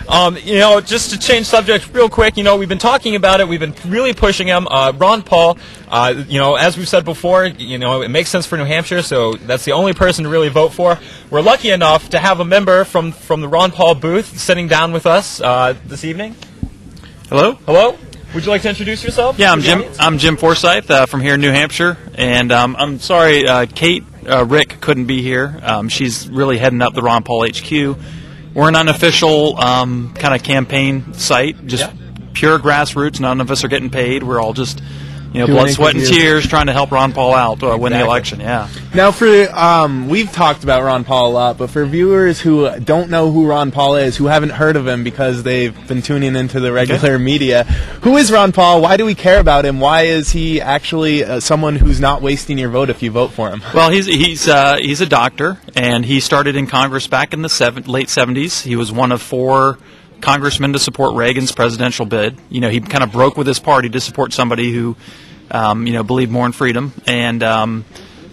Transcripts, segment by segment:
Just to change subject real quick, we've been talking about it. We've been really pushing him. Ron Paul, as we've said before, it makes sense for New Hampshire, so that's the only person to really vote for. We're lucky enough to have a member from the Ron Paul booth sitting down with us this evening. Hello. Hello. Would you like to introduce yourself? Yeah, I'm Jim Forsyth from here in New Hampshire, and I'm sorry Kate Rick couldn't be here. She's really heading up the Ron Paul HQ. We're an unofficial kind of campaign site, just pure grassroots. None of us are getting paid. We're all just blood, sweat, and tears trying to help Ron Paul out win the election. Yeah. Now, we've talked about Ron Paul a lot, but for viewers who don't know who Ron Paul is, who haven't heard of him because they've been tuning into the regular media, who is Ron Paul? Why do we care about him? Why is he actually someone who's not wasting your vote if you vote for him? Well, he's a doctor, and he started in Congress back in the late 70s. He was one of 4 congressmen to support Reagan's presidential bid. He kind of broke with his party to support somebody who believed more in freedom. And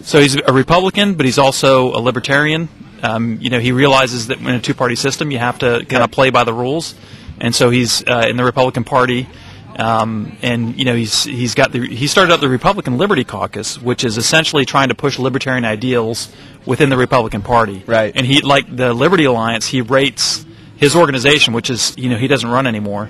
so he's a Republican, but he's also a libertarian. He realizes that in a 2-party system, you have to kind of play by the rules. And so he's in the Republican Party. He started up the Republican Liberty Caucus, which is essentially trying to push libertarian ideals within the Republican Party. Right. And he, like the Liberty Alliance, he rates his organization, which is, he doesn't run anymore,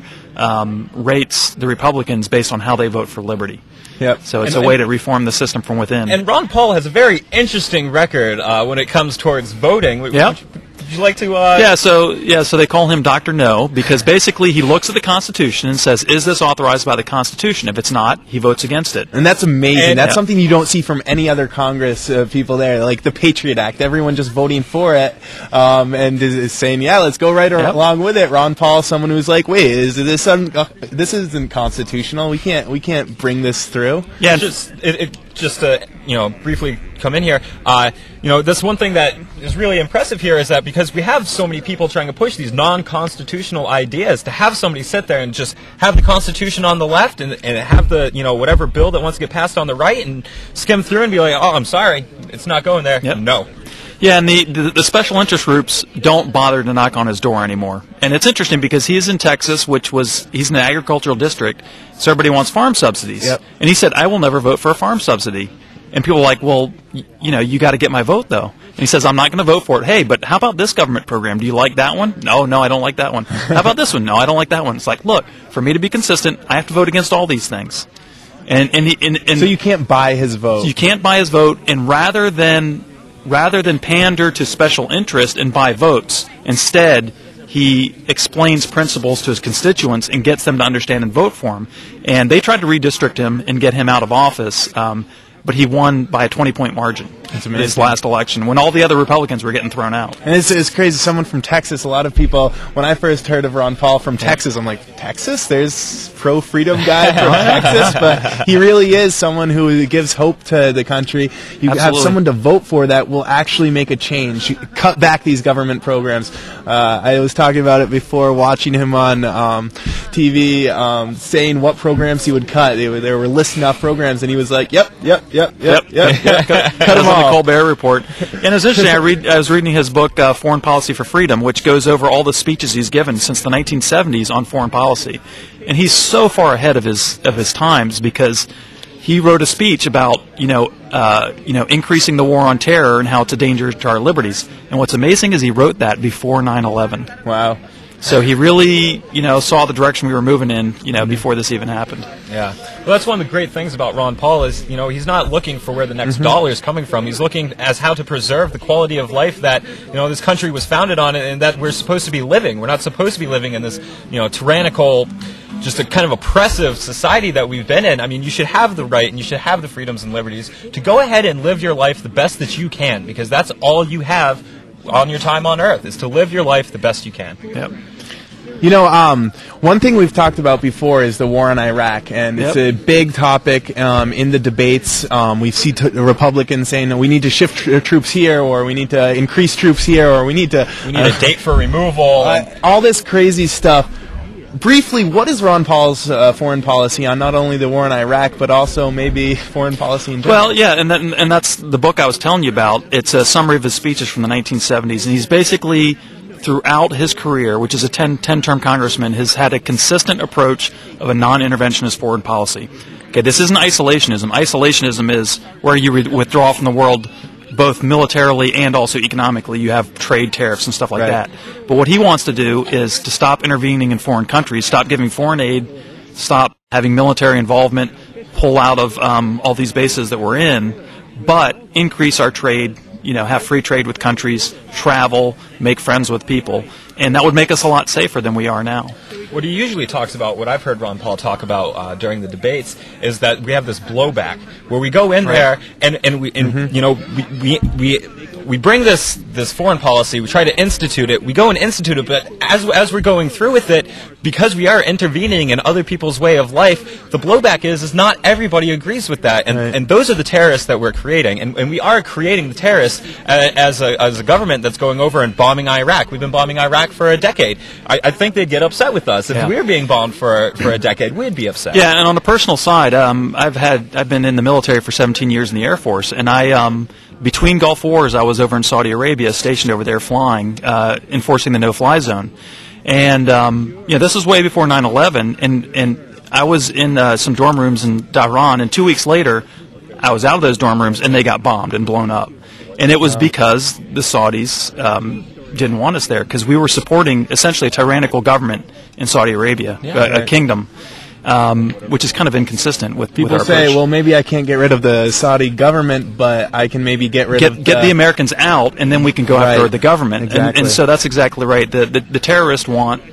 rates the Republicans based on how they vote for liberty. Yep. So it's a way to reform the system from within. And Ron Paul has a very interesting record when it comes towards voting. Yeah. Would you like to... So they call him Dr. No, because basically he looks at the Constitution and says, is this authorized by the Constitution? If it's not, he votes against it. And that's amazing. And that's something you don't see from any other Congress people there, like the Patriot Act. Everyone just voting for it and is saying, yeah, let's go right along with it. Ron Paul, someone who's like, wait, this isn't constitutional. We can't bring this through. Yeah, just to briefly come in here, that's one thing that is really impressive here is that because we have so many people trying to push these non-constitutional ideas, to have somebody sit there and just have the Constitution on the left and have the whatever bill that wants to get passed on the right and skim through and be like, oh, I'm sorry, it's not going there. Yep. No. Yeah, and the special interest groups don't bother to knock on his door anymore. And it's interesting because he is in Texas, he's in an agricultural district, so everybody wants farm subsidies. Yep. And he said, I will never vote for a farm subsidy. And people are like, well, you got to get my vote, though. And he says, I'm not going to vote for it. Hey, but how about this government program? Do you like that one? No, I don't like that one. How about this one? No, I don't like that one. It's like, look, for me to be consistent, I have to vote against all these things. And so you can't buy his vote. You can't buy his vote, and rather than pander to special interest and buy votes, instead he explains principles to his constituents and gets them to understand and vote for him. And they tried to redistrict him and get him out of office, but he won by a 20-point margin in his last election when all the other Republicans were getting thrown out. And it's crazy. Someone from Texas, a lot of people, when I first heard of Ron Paul from Texas, I'm like, Texas? There's pro-freedom guy from Texas? But he really is someone who gives hope to the country. You have someone to vote for that will actually make a change. You cut back these government programs. I was talking about it before, watching him on TV, saying what programs he would cut. They were listing off programs, and he was like, yep. Cut them all. The Colbert Report. And it's interesting, I was reading his book, Foreign Policy for Freedom, which goes over all the speeches he's given since the 1970s on foreign policy. And he's so far ahead of his times because he wrote a speech about, increasing the war on terror and how it's a danger to our liberties. And what's amazing is he wrote that before 9/11. Wow. So he really, saw the direction we were moving in, before this even happened. Yeah. Well, that's one of the great things about Ron Paul is, he's not looking for where the next dollar is coming from. He's looking as how to preserve the quality of life that, this country was founded on and that we're supposed to be living. We're not supposed to be living in this, tyrannical, just a kind of oppressive society that we've been in. I mean, you should have the right and you should have the freedoms and liberties to go ahead and live your life the best that you can, because that's all you have on your time on Earth, is to live your life the best you can. Yep. One thing we've talked about before is the war in Iraq, and it's a big topic in the debates. We see Republicans saying that we need to shift troops here, or we need to increase troops here, or we need a date for removal. All this crazy stuff. Briefly, what is Ron Paul's foreign policy on not only the war in Iraq, but also maybe foreign policy in general? Well, yeah, and that's the book I was telling you about. It's a summary of his speeches from the 1970s, and he's basically throughout his career, which is a 10-term congressman, has had a consistent approach of a non-interventionist foreign policy. Okay, this isn't isolationism. Isolationism is where you withdraw from the world both militarily and also economically. You have trade tariffs and stuff like that. But what he wants to do is to stop intervening in foreign countries, stop giving foreign aid, stop having military involvement, pull out of all these bases that we're in, but increase our trade, have free trade with countries, travel, make friends with people, and that would make us a lot safer than we are now. What he usually talks about, what I've heard Ron Paul talk about during the debates, is that we have this blowback where we go in there and we bring this foreign policy, we try to institute it, we go and institute it, but as we're going through with it, because we are intervening in other people's way of life, the blowback is not everybody agrees with that, and those are the terrorists that we're creating, and we are creating the terrorists as a government that's going over and bombing Iraq. We've been bombing Iraq for a decade. I think they'd get upset with us. If we're being bombed for a decade, we'd be upset. Yeah, and on the personal side, I've been in the military for 17 years in the Air Force, and between Gulf Wars, I was over in Saudi Arabia, stationed over there flying, enforcing the no-fly zone. And this was way before 9/11, and I was in some dorm rooms in Tehran, and 2 weeks later, I was out of those dorm rooms, and they got bombed and blown up. And it was because the Saudis didn't want us there, because we were supporting essentially a tyrannical government in Saudi Arabia, a kingdom. Which is kind of inconsistent with people with our say, approach. well, maybe I can't get rid of the Saudi government, but I can maybe get the Americans out, and then we can go after the government. Exactly. And so that's exactly right. The terrorists want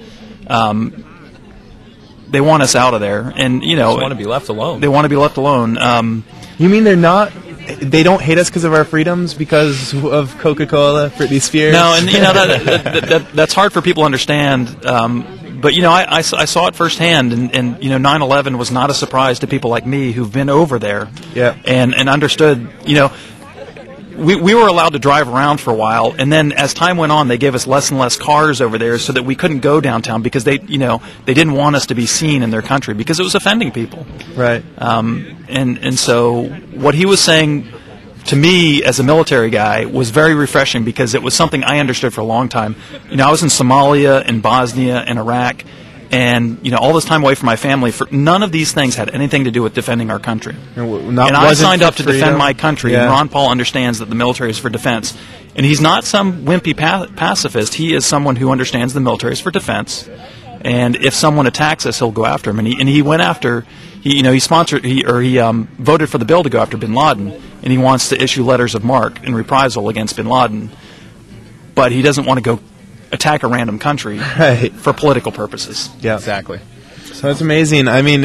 they want us out of there, and they want to be left alone. They want to be left alone. You mean they don't hate us because of our freedoms, because of Coca-Cola, Britney Spears? No, and that's hard for people to understand. But I saw it firsthand, and 9/11 was not a surprise to people like me who've been over there, and understood. We were allowed to drive around for a while, and then as time went on, they gave us less and less cars over there, so that we couldn't go downtown because they didn't want us to be seen in their country because it was offending people. Right. And so what he was saying to me as a military guy was very refreshing, because it was something I understood for a long time. I was in Somalia, in Bosnia, and Iraq, and all this time away from my family. None of these things had anything to do with defending our country. And I signed up to defend my country, and Ron Paul understands that the military is for defense. And he's not some wimpy pacifist. He is someone who understands the military is for defense. And if someone attacks us, he'll go after him. And he went after. He voted for the bill to go after bin Laden, and he wants to issue letters of marque in reprisal against bin Laden, but he doesn't want to go attack a random country for political purposes. Yeah, exactly. So it's amazing. I mean,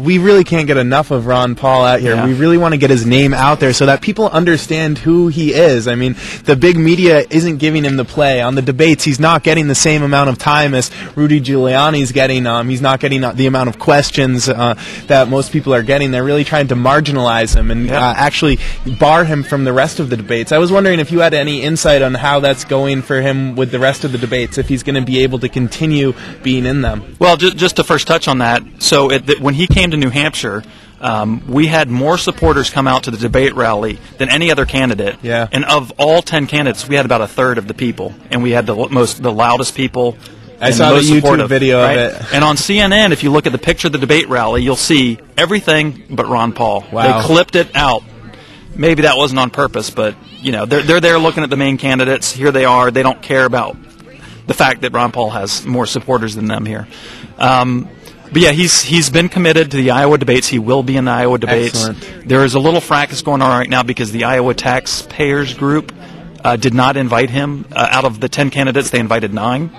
we really can't get enough of Ron Paul out here. We really want to get his name out there so that people understand who he is. I mean, the big media isn't giving him the play. On the debates, he's not getting the same amount of time as Rudy Giuliani's getting. He's not getting the amount of questions that most people are getting. They're really trying to marginalize him and actually bar him from the rest of the debates. I was wondering if you had any insight on how that's going for him with the rest of the debates, if he's going to be able to continue being in them. Well, just to first touch on that, so when he came to New Hampshire, we had more supporters come out to the debate rally than any other candidate. Yeah. And of all 10 candidates, we had about a third of the people, and we had the loudest people. I saw the YouTube video of it. And on CNN, if you look at the picture of the debate rally, you'll see everything but Ron Paul. Wow. They clipped it out. Maybe that wasn't on purpose, but they're there looking at the main candidates. Here they are. They don't care about the fact that Ron Paul has more supporters than them here. But yeah, he's been committed to the Iowa debates. He will be in the Iowa debates. Excellent. There is a little fracas going on right now because the Iowa taxpayers group did not invite him. Out of the 10 candidates, they invited 9.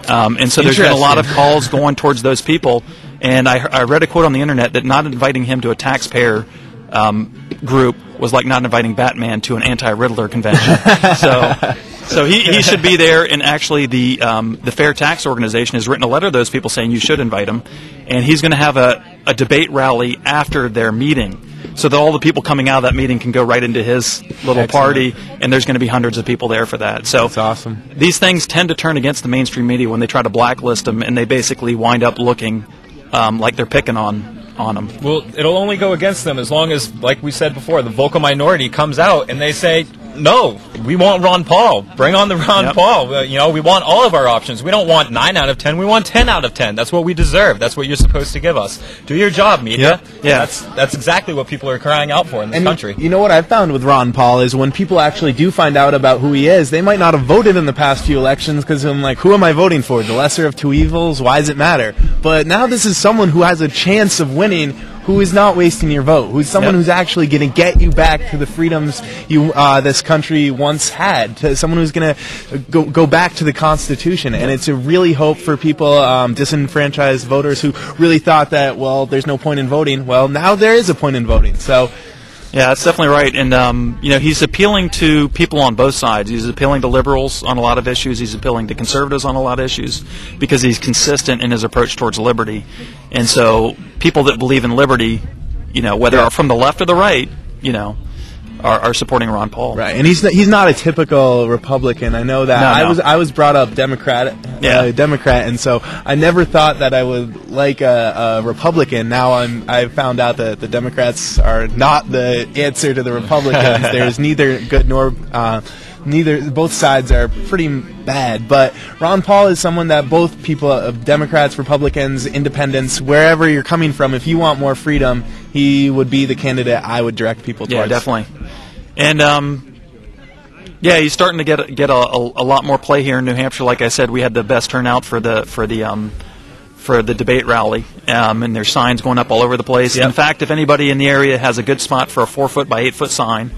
And so there's been a lot of calls going towards those people. And I read a quote on the internet that not inviting him to a taxpayer group was like not inviting Batman to an anti-Riddler convention. So he should be there, and actually the Fair Tax Organization has written a letter to those people saying you should invite him, and he's going to have a debate rally after their meeting, so that all the people coming out of that meeting can go right into his little party, and there's going to be hundreds of people there for that. So that's awesome. These things tend to turn against the mainstream media when they try to blacklist them, and they basically wind up looking like they're picking on them. Well, it'll only go against them as long as, like we said before, the vocal minority comes out and they say, no, we want Ron Paul. Bring on the Ron Paul. We want all of our options. We don't want 9 out of 10. We want 10 out of 10. That's what we deserve. That's what you're supposed to give us. Do your job, media. Yeah. That's exactly what people are crying out for in this country. You know what I've found with Ron Paul is when people actually do find out about who he is, they might not have voted in the past few elections because I'm like, who am I voting for? The lesser of two evils? Why does it matter? But now this is someone who has a chance of winning, who is not wasting your vote, who's someone who's actually going to get you back to the freedoms this country once had, to someone who's going to go back to the Constitution. And it's a really hope for people, disenfranchised voters who really thought that, well, there's no point in voting. Well, now there is a point in voting. So. Yeah, that's definitely right. And, he's appealing to people on both sides. He's appealing to liberals on a lot of issues. He's appealing to conservatives on a lot of issues because he's consistent in his approach towards liberty. And so people that believe in liberty, whether from the left or the right, are supporting Ron Paul. Right, and he's not a typical Republican. I know that. No. I was brought up Democrat, and so I never thought that I would like a Republican. Now I found out that the Democrats are not the answer to the Republicans. There's neither good nor both sides are pretty bad. But Ron Paul is someone that both people, Democrats, Republicans, Independents, wherever you're coming from, if you want more freedom, he would be the candidate I would direct people towards. Yeah, definitely. And he's starting to get a lot more play here in New Hampshire. Like I said, we had the best turnout for the debate rally, and there's signs going up all over the place. Yep. In fact, if anybody in the area has a good spot for a 4-foot by 8-foot sign,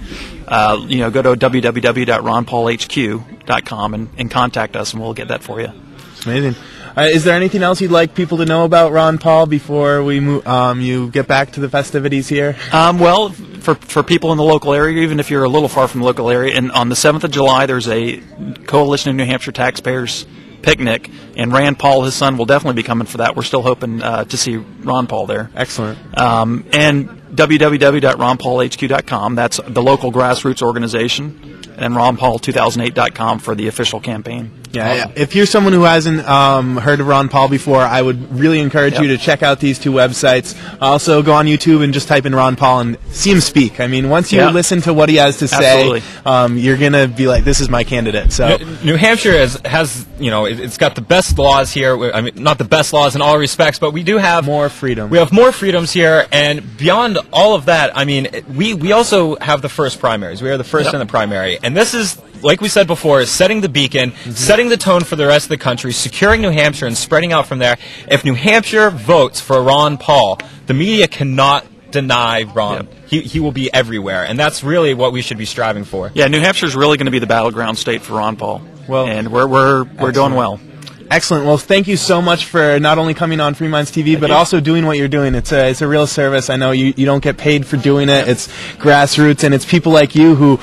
go to www.ronpaulhq.com and contact us, and we'll get that for you. It's amazing. Is there anything else you'd like people to know about Ron Paul before we you get back to the festivities here? Well, for people in the local area, even if you're a little far from the local area, and on the 7th of July, there's a Coalition of New Hampshire Taxpayers picnic, and Rand Paul, his son, will definitely be coming for that. We're still hoping to see Ron Paul there. Excellent. And www.ronpaulhq.com, that's the local grassroots organization, and ronpaul2008.com for the official campaign. Yeah, if you're someone who hasn't heard of Ron Paul before, I would really encourage you to check out these two websites. Also, go on YouTube and just type in Ron Paul and see him speak. I mean, once you listen to what he has to say, you're going to be like, this is my candidate. So New Hampshire has it's got the best laws here. I mean, not the best laws in all respects, but we do have more freedom. We have more freedoms here, and beyond all of that, I mean, we also have the first primaries. We are the first in the primary, and this is, like we said before, is setting the beacon, setting the tone for the rest of the country, securing New Hampshire and spreading out from there. If New Hampshire votes for Ron Paul, the media cannot deny Ron. He will be everywhere, and that's really what we should be striving for. Yeah, New Hampshire is really going to be the battleground state for Ron Paul. Well, and we're doing well. Excellent. Well, thank you so much for not only coming on Free Minds TV, but also doing what you're doing. It's a real service. I know you don't get paid for doing it. It's grassroots, and it's people like you who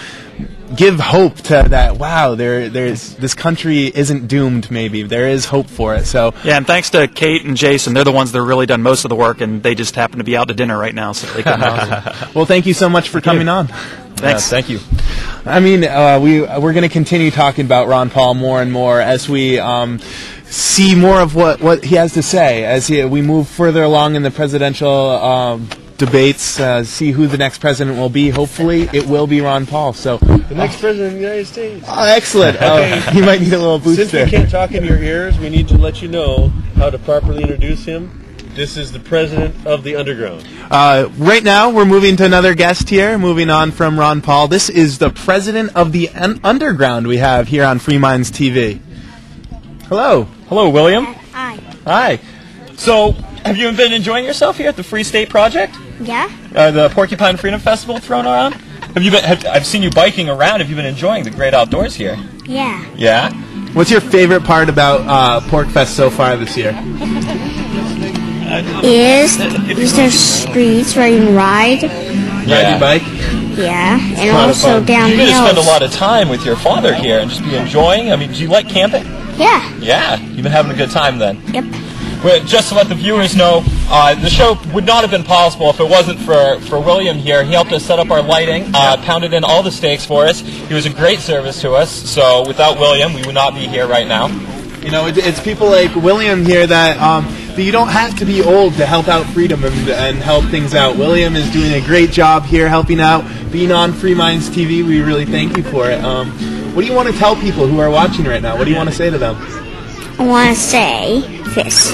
give hope to that. Wow, there's this country isn't doomed. Maybe there is hope for it. So and thanks to Kate and Jason, they're the ones that have really done most of the work, and they just happen to be out to dinner right now, so they couldn't. Well, thank you so much for coming on. Thanks. Thank you. I mean, we're going to continue talking about Ron Paul more and more as we see more of what he has to say as we move further along in the presidential debates, see who the next president will be. Hopefully, it will be Ron Paul. So the next president of the United States. Oh, excellent. You might need a little boost Since there. we can't talk in your ears, we need to let you know how to properly introduce him. This is the president of the underground. Right now, we're moving to another guest here, moving on from Ron Paul. This is the president of the underground we have here on Free Minds TV. Hello. Hello, William. Hi. Hi. So, have you been enjoying yourself here at the Free State Project? Yeah. The Porcupine Freedom Festival thrown around? I've seen you biking around. Have you been enjoying the great outdoors here? Yeah. Yeah? What's your favorite part about PorcFest so far this year? Is there streets where you can ride? Ride your bike? Yeah. And also down You're going to hills. spend a lot of time with your father here and just be enjoying. I mean, do you like camping? Yeah. Yeah. You've been having a good time then. Yep. Well, just to let the viewers know, the show would not have been possible if it wasn't for William here. He helped us set up our lighting, pounded in all the stakes for us. He was a great service to us. So without William, we would not be here right now. You know, it's people like William here that that you don't have to be old to help out freedom and help things out. William is doing a great job here helping out, being on Free Minds TV. We really thank you for it. What do you want to tell people who are watching right now? What do you want to say to them? I want to say this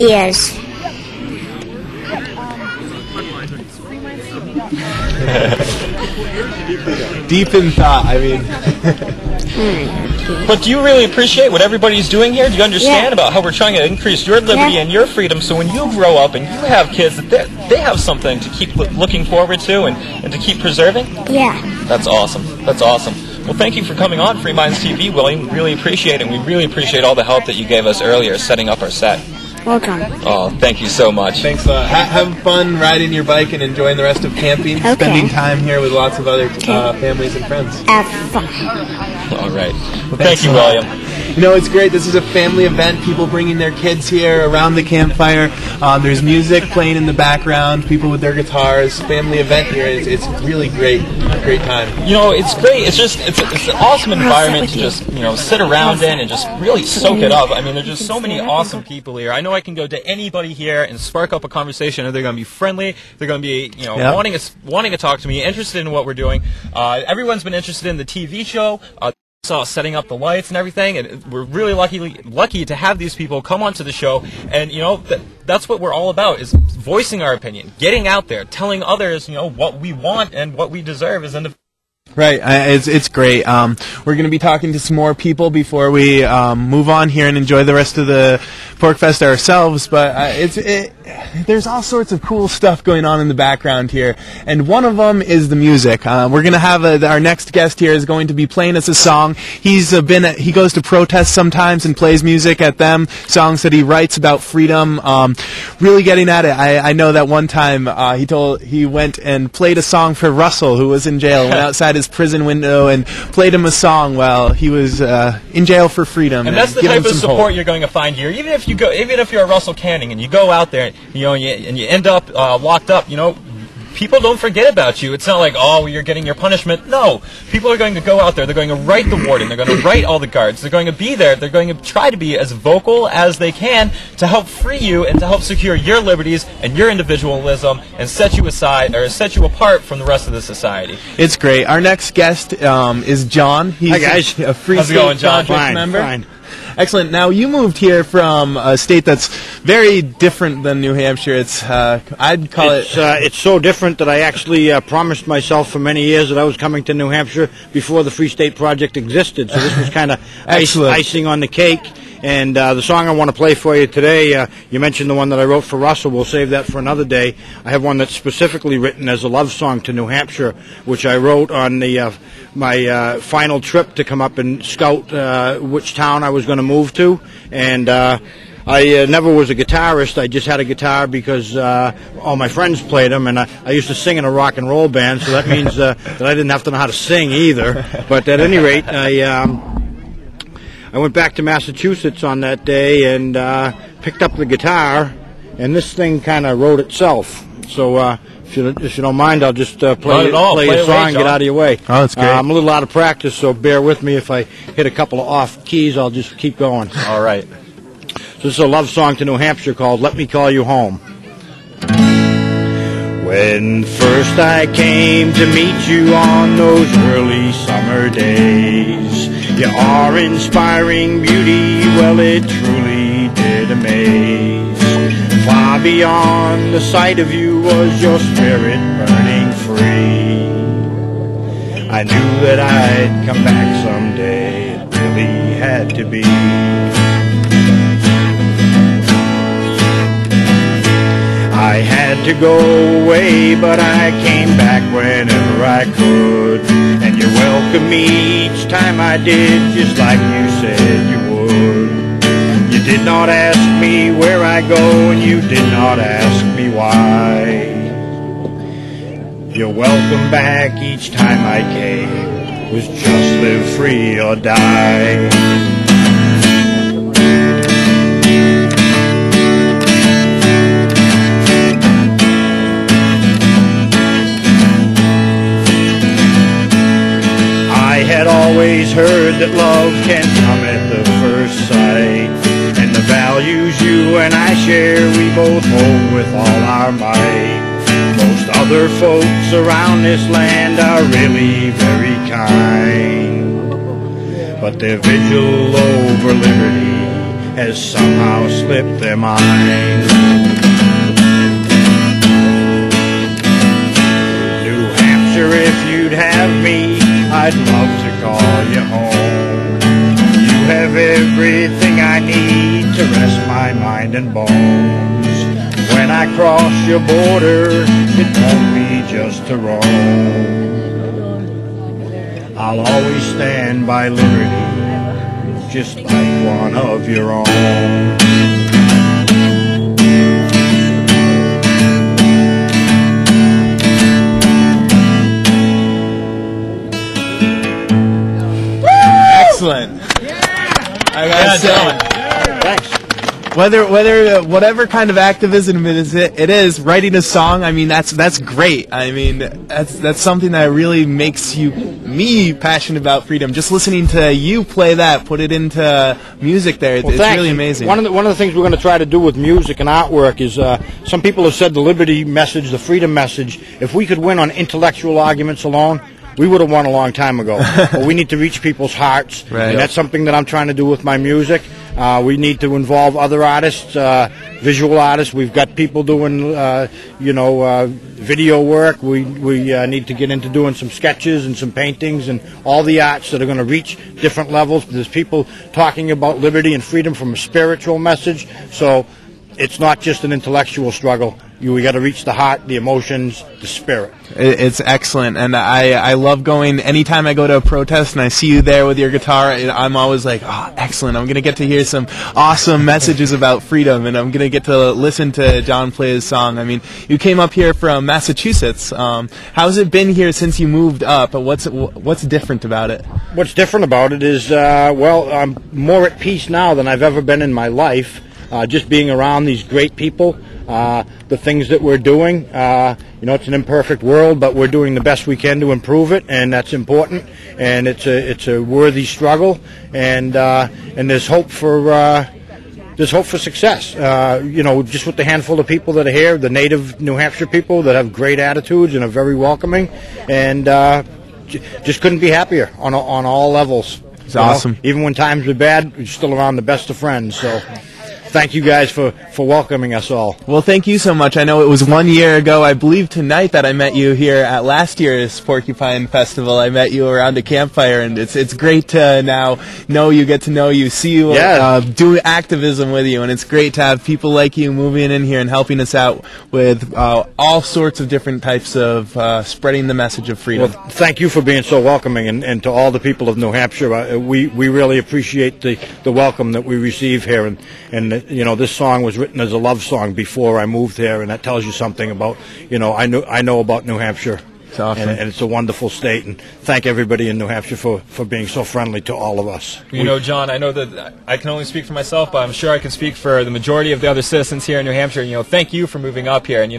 is deep in thought. I mean, but do you really appreciate what everybody's doing here? Do you understand Yeah. about how we're trying to increase your liberty Yeah. and your freedom, so when you grow up and you have kids, that they have something to keep looking forward to and to keep preserving? yeah. That's awesome. That's awesome. Well, thank you for coming on Free Minds TV, William. We really appreciate it, and we really appreciate all the help that you gave us earlier setting up our set. Welcome. Oh, thank you so much. thanks a lot. Have fun riding your bike and enjoying the rest of camping, Okay. spending time here with lots of other families and friends. Have fun. All right. Well, Thanks thank you, a lot. William. You know, it's great. This is a family event. People bringing their kids here around the campfire. There's music playing in the background. People with their guitars. Family event here. It's really great. Great time. You know, it's great. It's an awesome environment to just, sit around in and just really soak it up. I mean, there's just so many awesome people here. I know I can go to anybody here and spark up a conversation, and they're going to be friendly. They're going to be, Yeah. wanting to talk to me, interested in what we're doing. Everyone's been interested in the TV show. Saw setting up the lights and everything, and we're really lucky to have these people come onto the show. And that's what we're all about, is voicing our opinion, getting out there, telling others what we want and what we deserve as individuals. Right, it's great. We're going to be talking to some more people before we move on here and enjoy the rest of the PorcFest ourselves. But there's all sorts of cool stuff going on in the background here, and one of them is the music. We're going to have our next guest here is going to be playing us a song. He goes to protests sometimes and plays music at them, songs that he writes about freedom. Really getting at it. I know that one time he went and played a song for Russell, who was in jail, went outside his prison window and played him a song while he was in jail for freedom. And that's the type of support you're going to find here. Even if you're a Russell Canning and you go out there, and you end up locked up, people don't forget about you. It's not like, oh, you're getting your punishment. No. People are going to go out there. They're going to write the warden. They're going to write all the guards. They're going to be there. They're going to try to be as vocal as they can to help free you and to help secure your liberties and your individualism and set you aside or set you apart from the rest of the society. It's great. Our next guest is John. He's Hi, guys. a Free How's it State going, John? Project member. Fine. Excellent. Now, you moved here from a state that's very different than New Hampshire. It's I'd call It's so different that I actually promised myself for many years that I was coming to New Hampshire before the Free State Project existed. So this was kind of icing on the cake. And the song I want to play for you today, you mentioned the one that I wrote for Russell. We'll save that for another day. I have one that's specifically written as a love song to New Hampshire, which I wrote on my final trip to come up and scout which town I was going to move to. And I never was a guitarist. I just had a guitar because all my friends played them, and I used to sing in a rock and roll band, so that means that I didn't have to know how to sing either. But at any rate, I went back to Massachusetts on that day and picked up the guitar, and this thing kind of wrote itself. So if you don't mind, I'll just play a song and get out of your way. Oh, that's great. I'm a little out of practice, so bear with me. If I hit a couple of off keys, I'll just keep going. All right. So this is a love song to New Hampshire called Let Me Call You Home. When first I came to meet you on those early summer days, you are inspiring beauty, well it truly did amaze. Far beyond the sight of you was your spirit burning free. I knew that I'd come back someday, it really had to be. I had to go away, but I came back whenever I could. And you welcomed me each time I did, just like you said you would. You did not ask me where I go, and you did not ask me why. Your welcome back each time I came was just live free or die. I had always heard that love can come at the first sight, And the values you and I share, we both hold with all our might. Most other folks around this land are really very kind, but their vigil over liberty has somehow slipped their mind. New Hampshire, if you'd have me, I'd love to call you home. You have everything I need to rest my mind and bones. When I cross your border, it won't be just to roam. I'll always stand by liberty, just like one of your own. Excellent. I gotta say, Thanks. whatever kind of activism it is, writing a song, I mean, that's great. I mean, that's something that really makes me passionate about freedom. Just listening to you play that, put it into music there, it's really amazing. One of the things we're going to try to do with music and artwork is, some people have said the liberty message, the freedom message, if we could win on intellectual arguments alone, we would have won a long time ago. But we need to reach people's hearts, and that's something that I'm trying to do with my music. We need to involve other artists, visual artists. We've got people doing, video work. We need to get into doing some sketches and some paintings and all the arts that are going to reach different levels. There's people talking about liberty and freedom from a spiritual message. So it's not just an intellectual struggle. We got to reach the heart, the emotions, the spirit. It's excellent, and I love going. Anytime I go to a protest and I see you there with your guitar, I'm always like, oh, excellent. I'm going to get to hear some awesome messages about freedom, and I'm going to get to listen to John play his song. I mean, you came up here from Massachusetts. How's it been here since you moved up? What's different about it? What's different about it is, I'm more at peace now than I've ever been in my life. Just being around these great people, the things that we're doing. It's an imperfect world, but we're doing the best we can to improve it, and that's important. And it's a worthy struggle, and there's hope for success. Just with the handful of people that are here, the native New Hampshire people that have great attitudes and are very welcoming, and just couldn't be happier on all levels. It's awesome. Even when times are bad, we're still around the best of friends. So thank you guys for welcoming us all. Well, thank you so much. I know it was 1 year ago, I believe tonight, that I met you here at last year's Porcupine Festival. I met you around a campfire, and it's great to now get to know you, see you do activism with you, and it's great to have people like you moving in here and helping us out with all sorts of different types of spreading the message of freedom. Well, thank you for being so welcoming, and to all the people of New Hampshire. We really appreciate the welcome that we receive here, and this song was written as a love song before I moved here, and that tells you something about, I know about New Hampshire. It's awesome. And it's a wonderful state, and thank everybody in New Hampshire for being so friendly to all of us. John, I know that I can only speak for myself, but I'm sure I can speak for the majority of the other citizens here in New Hampshire. Thank you for moving up here and,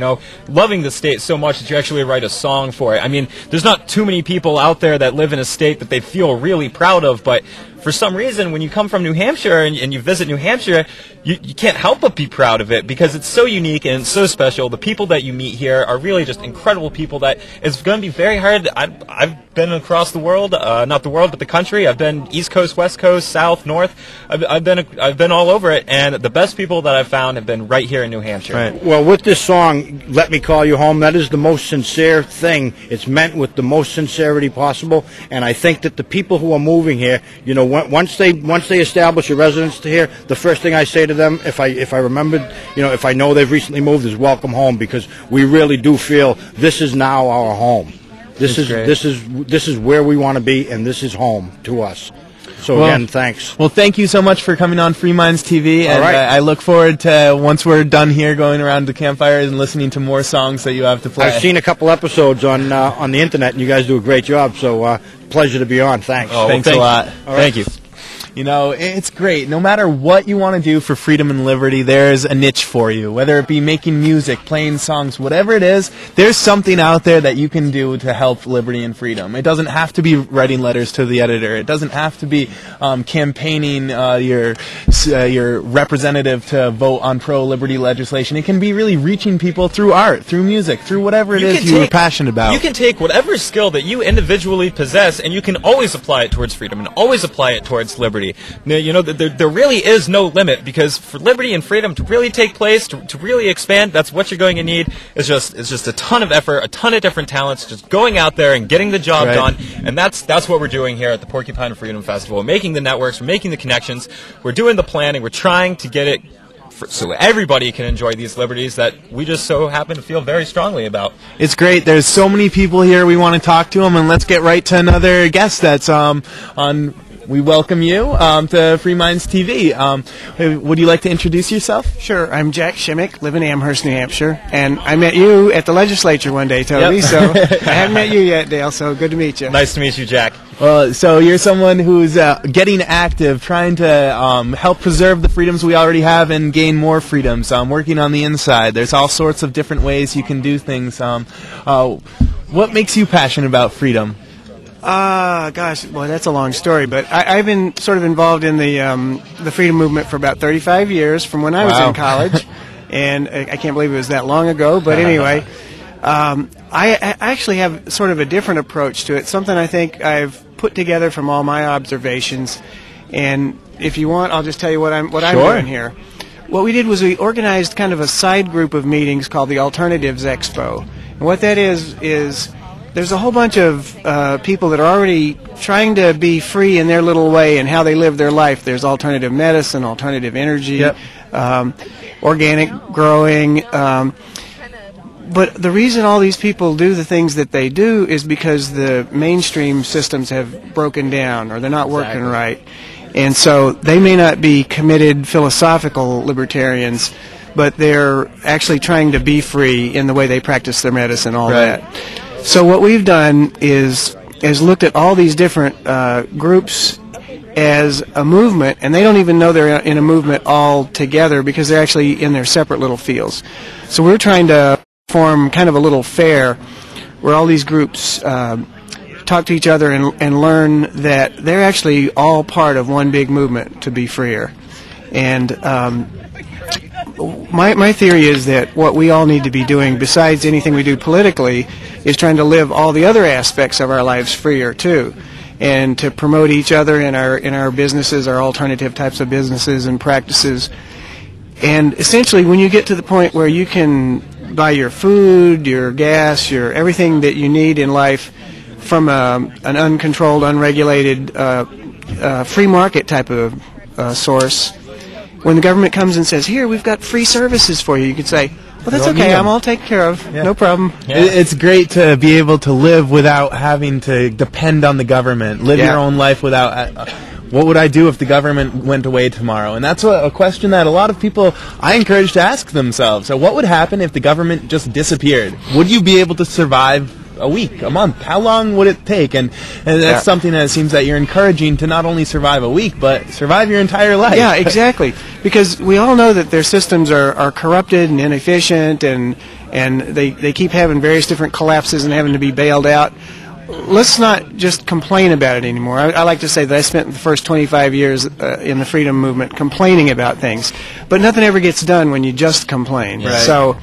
loving the state so much that you actually write a song for it. I mean, there's not too many people out there that live in a state that they feel really proud of, but for some reason, when you come from New Hampshire and you visit New Hampshire, you can't help but be proud of it because it's so unique and it's so special. The people that you meet here are really just incredible people that it's going to be very hard. I've been across the world, not the world, but the country. I've been East Coast, West Coast, South, North. I've been all over it, and the best people that I've found have been right here in New Hampshire. Right. Well, with this song, "Let Me Call You Home," that is the most sincere thing. It's meant with the most sincerity possible, and I think that the people who are moving here, once they establish a residence here, the first thing I say to them, if I remembered, if I know they've recently moved, is welcome home, because we really do feel this is now our home. This is where we want to be, and this is home to us. So again, thanks. Well, thank you so much for coming on Free Minds TV, and I look forward to, once we're done here, going around the campfires and listening to more songs that you have to play. I've seen a couple episodes on the internet, and you guys do a great job, so pleasure to be on. Thanks. Thanks a lot. Thank you. It's great. No matter what you want to do for freedom and liberty, there's a niche for you. Whether it be making music, playing songs, whatever it is, there's something out there that you can do to help liberty and freedom. It doesn't have to be writing letters to the editor. It doesn't have to be campaigning your as your representative to vote on pro-liberty legislation, it can be really reaching people through art, through music, through whatever it is you're passionate about. You can take whatever skill that you individually possess, and you can always apply it towards freedom and always apply it towards liberty. There really is no limit, because for liberty and freedom to really take place, to really expand, that's what you're going to need. It's just a ton of effort, a ton of different talents, just going out there and getting the job done. And that's what we're doing here at the Porcupine Freedom Festival. We're making the networks, we're making the connections, we're doing the planning, we're trying to get it so everybody can enjoy these liberties that we just so happen to feel very strongly about. It's great. There's so many people here. We want to talk to them, and let's get right to another guest that's on. We welcome you to Free Minds TV. Would you like to introduce yourself? Sure. I'm Jack Shimek, live in Amherst, New Hampshire, and I met you at the legislature one day, Toby, so I haven't met you yet, Dale, so good to meet you. Nice to meet you, Jack. Well, so you're someone who's getting active, trying to help preserve the freedoms we already have and gain more freedoms, working on the inside. There's all sorts of different ways you can do things. What makes you passionate about freedom? Gosh, well, that's a long story, but I've been sort of involved in the freedom movement for about 35 years, from when I was in college, and I can't believe it was that long ago, but anyway, I actually have sort of a different approach to it, something I think I've put together from all my observations, and if you want, I'll just tell you what I'm doing here. What we did was we organized kind of a side group of meetings called the Alternatives Expo, and what that is there's a whole bunch of people that are already trying to be free in their little way and how they live their life. There's alternative medicine, alternative energy, organic growing. But the reason all these people do the things that they do is because the mainstream systems have broken down, or they're not working right. And so they may not be committed philosophical libertarians, but they're actually trying to be free in the way they practice their medicine, all that. So what we've done is looked at all these different groups as a movement, and they don't even know they're in a movement all together because they're actually in their separate little fields. So we're trying to form kind of a little fair where all these groups talk to each other and learn that they're actually all part of one big movement to be freer. And my theory is that what we all need to be doing, besides anything we do politically, is trying to live all the other aspects of our lives freer too, and to promote each other in our businesses, our alternative types of businesses and practices. And essentially, when you get to the point where you can buy your food, your gas, your everything that you need in life from an uncontrolled, unregulated, free market type of source, when the government comes and says, here, we've got free services for you, you can say, well, that's okay, I'm all taken care of, no problem. It's great to be able to live without having to depend on the government, live your own life without... what would I do if the government went away tomorrow? And that's a question that a lot of people I encourage to ask themselves. So what would happen if the government just disappeared? Would you be able to survive a week, a month? How long would it take? And that's something that it seems that you're encouraging to not only survive a week, but survive your entire life. Yeah, exactly. Because we all know that their systems are corrupted and inefficient, and they keep having various different collapses and having to be bailed out. Let's not just complain about it anymore. I like to say that I spent the first 25 years in the freedom movement complaining about things, but nothing ever gets done when you just complain. Right. So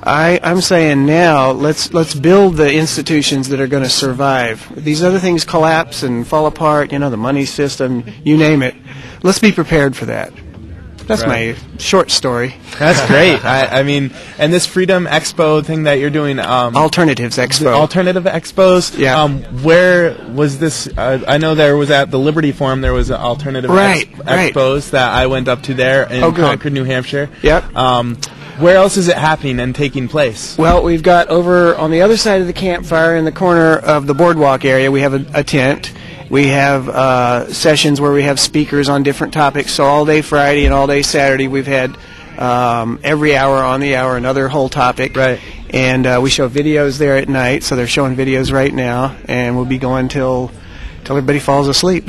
I'm saying now let's build the institutions that are going to survive. These other things collapse and fall apart, the money system, you name it. Let's be prepared for that. That's my short story. That's great. I mean, and this Freedom Expo thing that you're doing... Alternatives Expo. Alternative Expos? Yeah. Where was this... I know there was at the Liberty Forum, there was an Alternative Expos that I went up to there in Concord, New Hampshire. Yep. Where else is it happening and taking place? Well, we've got over on the other side of the campfire in the corner of the boardwalk area, we have a tent. We have sessions where we have speakers on different topics. So all day Friday and all day Saturday, we've had every hour on the hour another whole topic. Right. And we show videos there at night. So they're showing videos right now, and we'll be going till everybody falls asleep.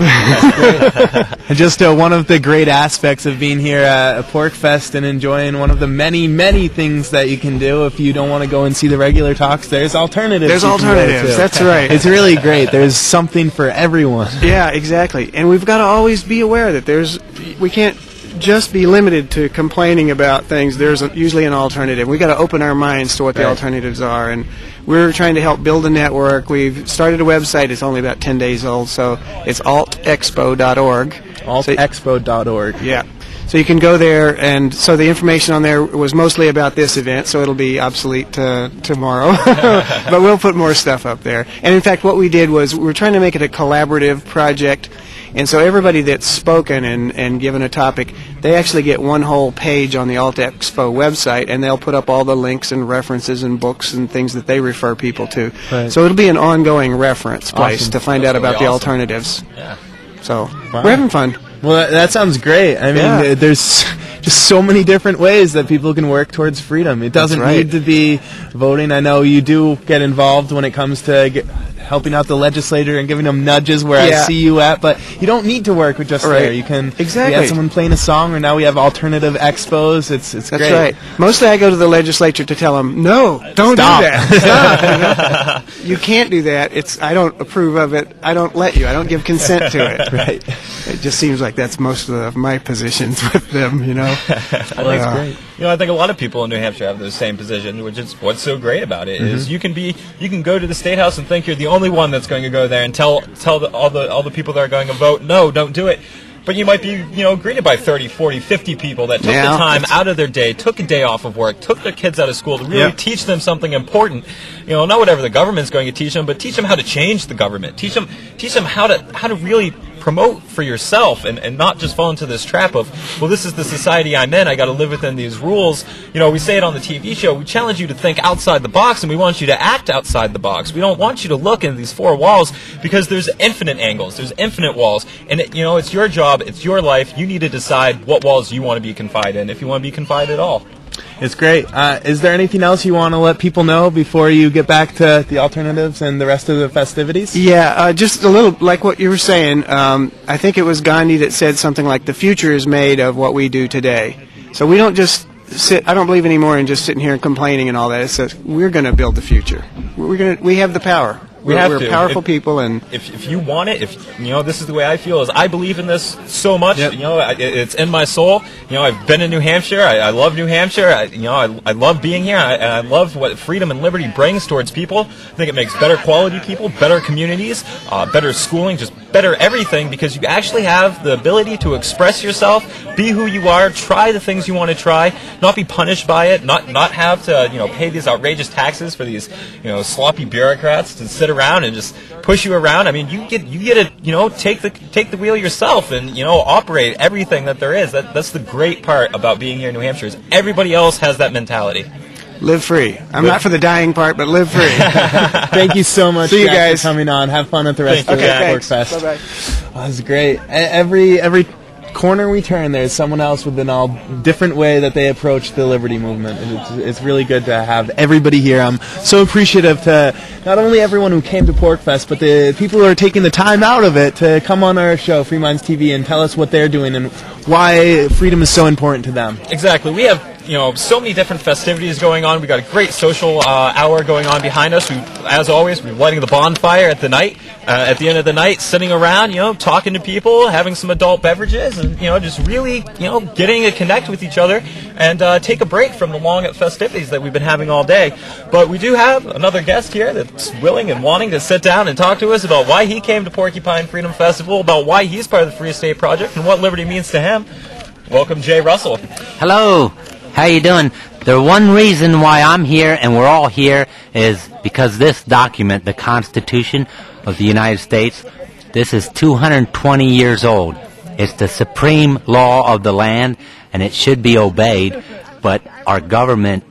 Just one of the great aspects of being here at PorcFest and enjoying one of the many, many things that you can do if you don't want to go and see the regular talks. There's alternatives. There's alternatives. That's right. It's really great. There's something for everyone. Yeah, exactly. And we've got to always be aware that we can't just be limited to complaining about things. There's usually an alternative. We've got to open our minds to what the alternatives are, and we're trying to help build a network. We've started a website. It's only about 10 days old, so it's altexpo.org. Altexpo.org. Yeah. So you can go there, and so the information on there was mostly about this event, so it'll be obsolete tomorrow. But we'll put more stuff up there. And in fact, what we did was we're trying to make it a collaborative project, and so everybody that's spoken and given a topic, they actually get one whole page on the Alt Expo website, and they'll put up all the links and references and books and things that they refer people to. Right. So it'll be an ongoing reference place to find out about the alternatives. Yeah. So we're having fun. Well, that sounds great. I mean, there's just so many different ways that people can work towards freedom. It doesn't need to be voting. I know you do get involved when it comes to helping out the legislator and giving them nudges where I see you at, but you don't need to work with just there. You can we had someone playing a song, or now we have alternative expos. It's That's great. right. Mostly I go to the legislature to tell them, no, don't do that. Stop. You can't do that. I don't approve of it. I don't let you. I don't give consent to it. Right. It just seems like that's most of my positions with them, you know. That's great. You know, I think a lot of people in New Hampshire have the same position, which is what's so great about it is you can go to the State House and think you're the only one that's going to go there and tell all the people that are going to vote, no, don't do it. But you might be, greeted by 30, 40, 50 people that took the time out of their day, took a day off of work, took their kids out of school to really teach them something important. Not whatever the government's going to teach them, but teach them how to change the government. Teach them how to really promote for yourself and not just fall into this trap of, well, this is the society I'm in, I got to live within these rules. We say it on the TV show, we challenge you to think outside the box, and we want you to act outside the box. We don't want you to look into these four walls, because there's infinite angles, there's infinite walls, and it's your job, it's your life. You need to decide what walls you want to be confined in, if you want to be confined at all. It's great. Is there anything else you want to let people know before you get back to the alternatives and the rest of the festivities? Yeah, just a little, like what you were saying. I think it was Gandhi that said something like, the future is made of what we do today. So we don't just sit, I don't believe anymore in just sitting here and complaining and all that. It says, we're going to build the future. We have the power. We're powerful people, and if you want it, this is the way I feel. Is I believe in this so much. It's in my soul. I've been in New Hampshire. I love New Hampshire. I love being here. I love what freedom and liberty brings towards people. I think it makes better quality people, better communities, better schooling, just better everything, because you actually have the ability to express yourself, be who you are, try the things you want to try, not be punished by it, not have to pay these outrageous taxes for these sloppy bureaucrats to sit around and just push you around. I mean, you get to take the wheel yourself and operate everything that there is. That's the great part about being here in New Hampshire, is everybody else has that mentality. Live free. I'm not for the dying part, but live free. Thank you so much. See you guys for coming on. Have fun at the rest of the PorcFest. Bye-bye. Oh, that's great. Every corner we turn, there's someone else with a different way that they approach the liberty movement. It's really good to have everybody here. I'm so appreciative to not only everyone who came to PorcFest, but the people who are taking the time out of it to come on our show, Free Minds TV, and tell us what they're doing and why freedom is so important to them. Exactly. We have so many different festivities going on. We got a great social hour going on behind us. As always, we're lighting the bonfire at the end of the night, sitting around, talking to people, having some adult beverages, and just really, getting to connect with each other and take a break from the long festivities that we've been having all day. But we do have another guest here that's willing and wanting to sit down and talk to us about why he came to Porcupine Freedom Festival, about why he's part of the Free State Project, and what liberty means to him. Welcome, Jay Russell. Hello. How you doing? The one reason why I'm here and we're all here is because this document, the Constitution of the United States, this is 220 years old. It's the supreme law of the land, and it should be obeyed, but our government,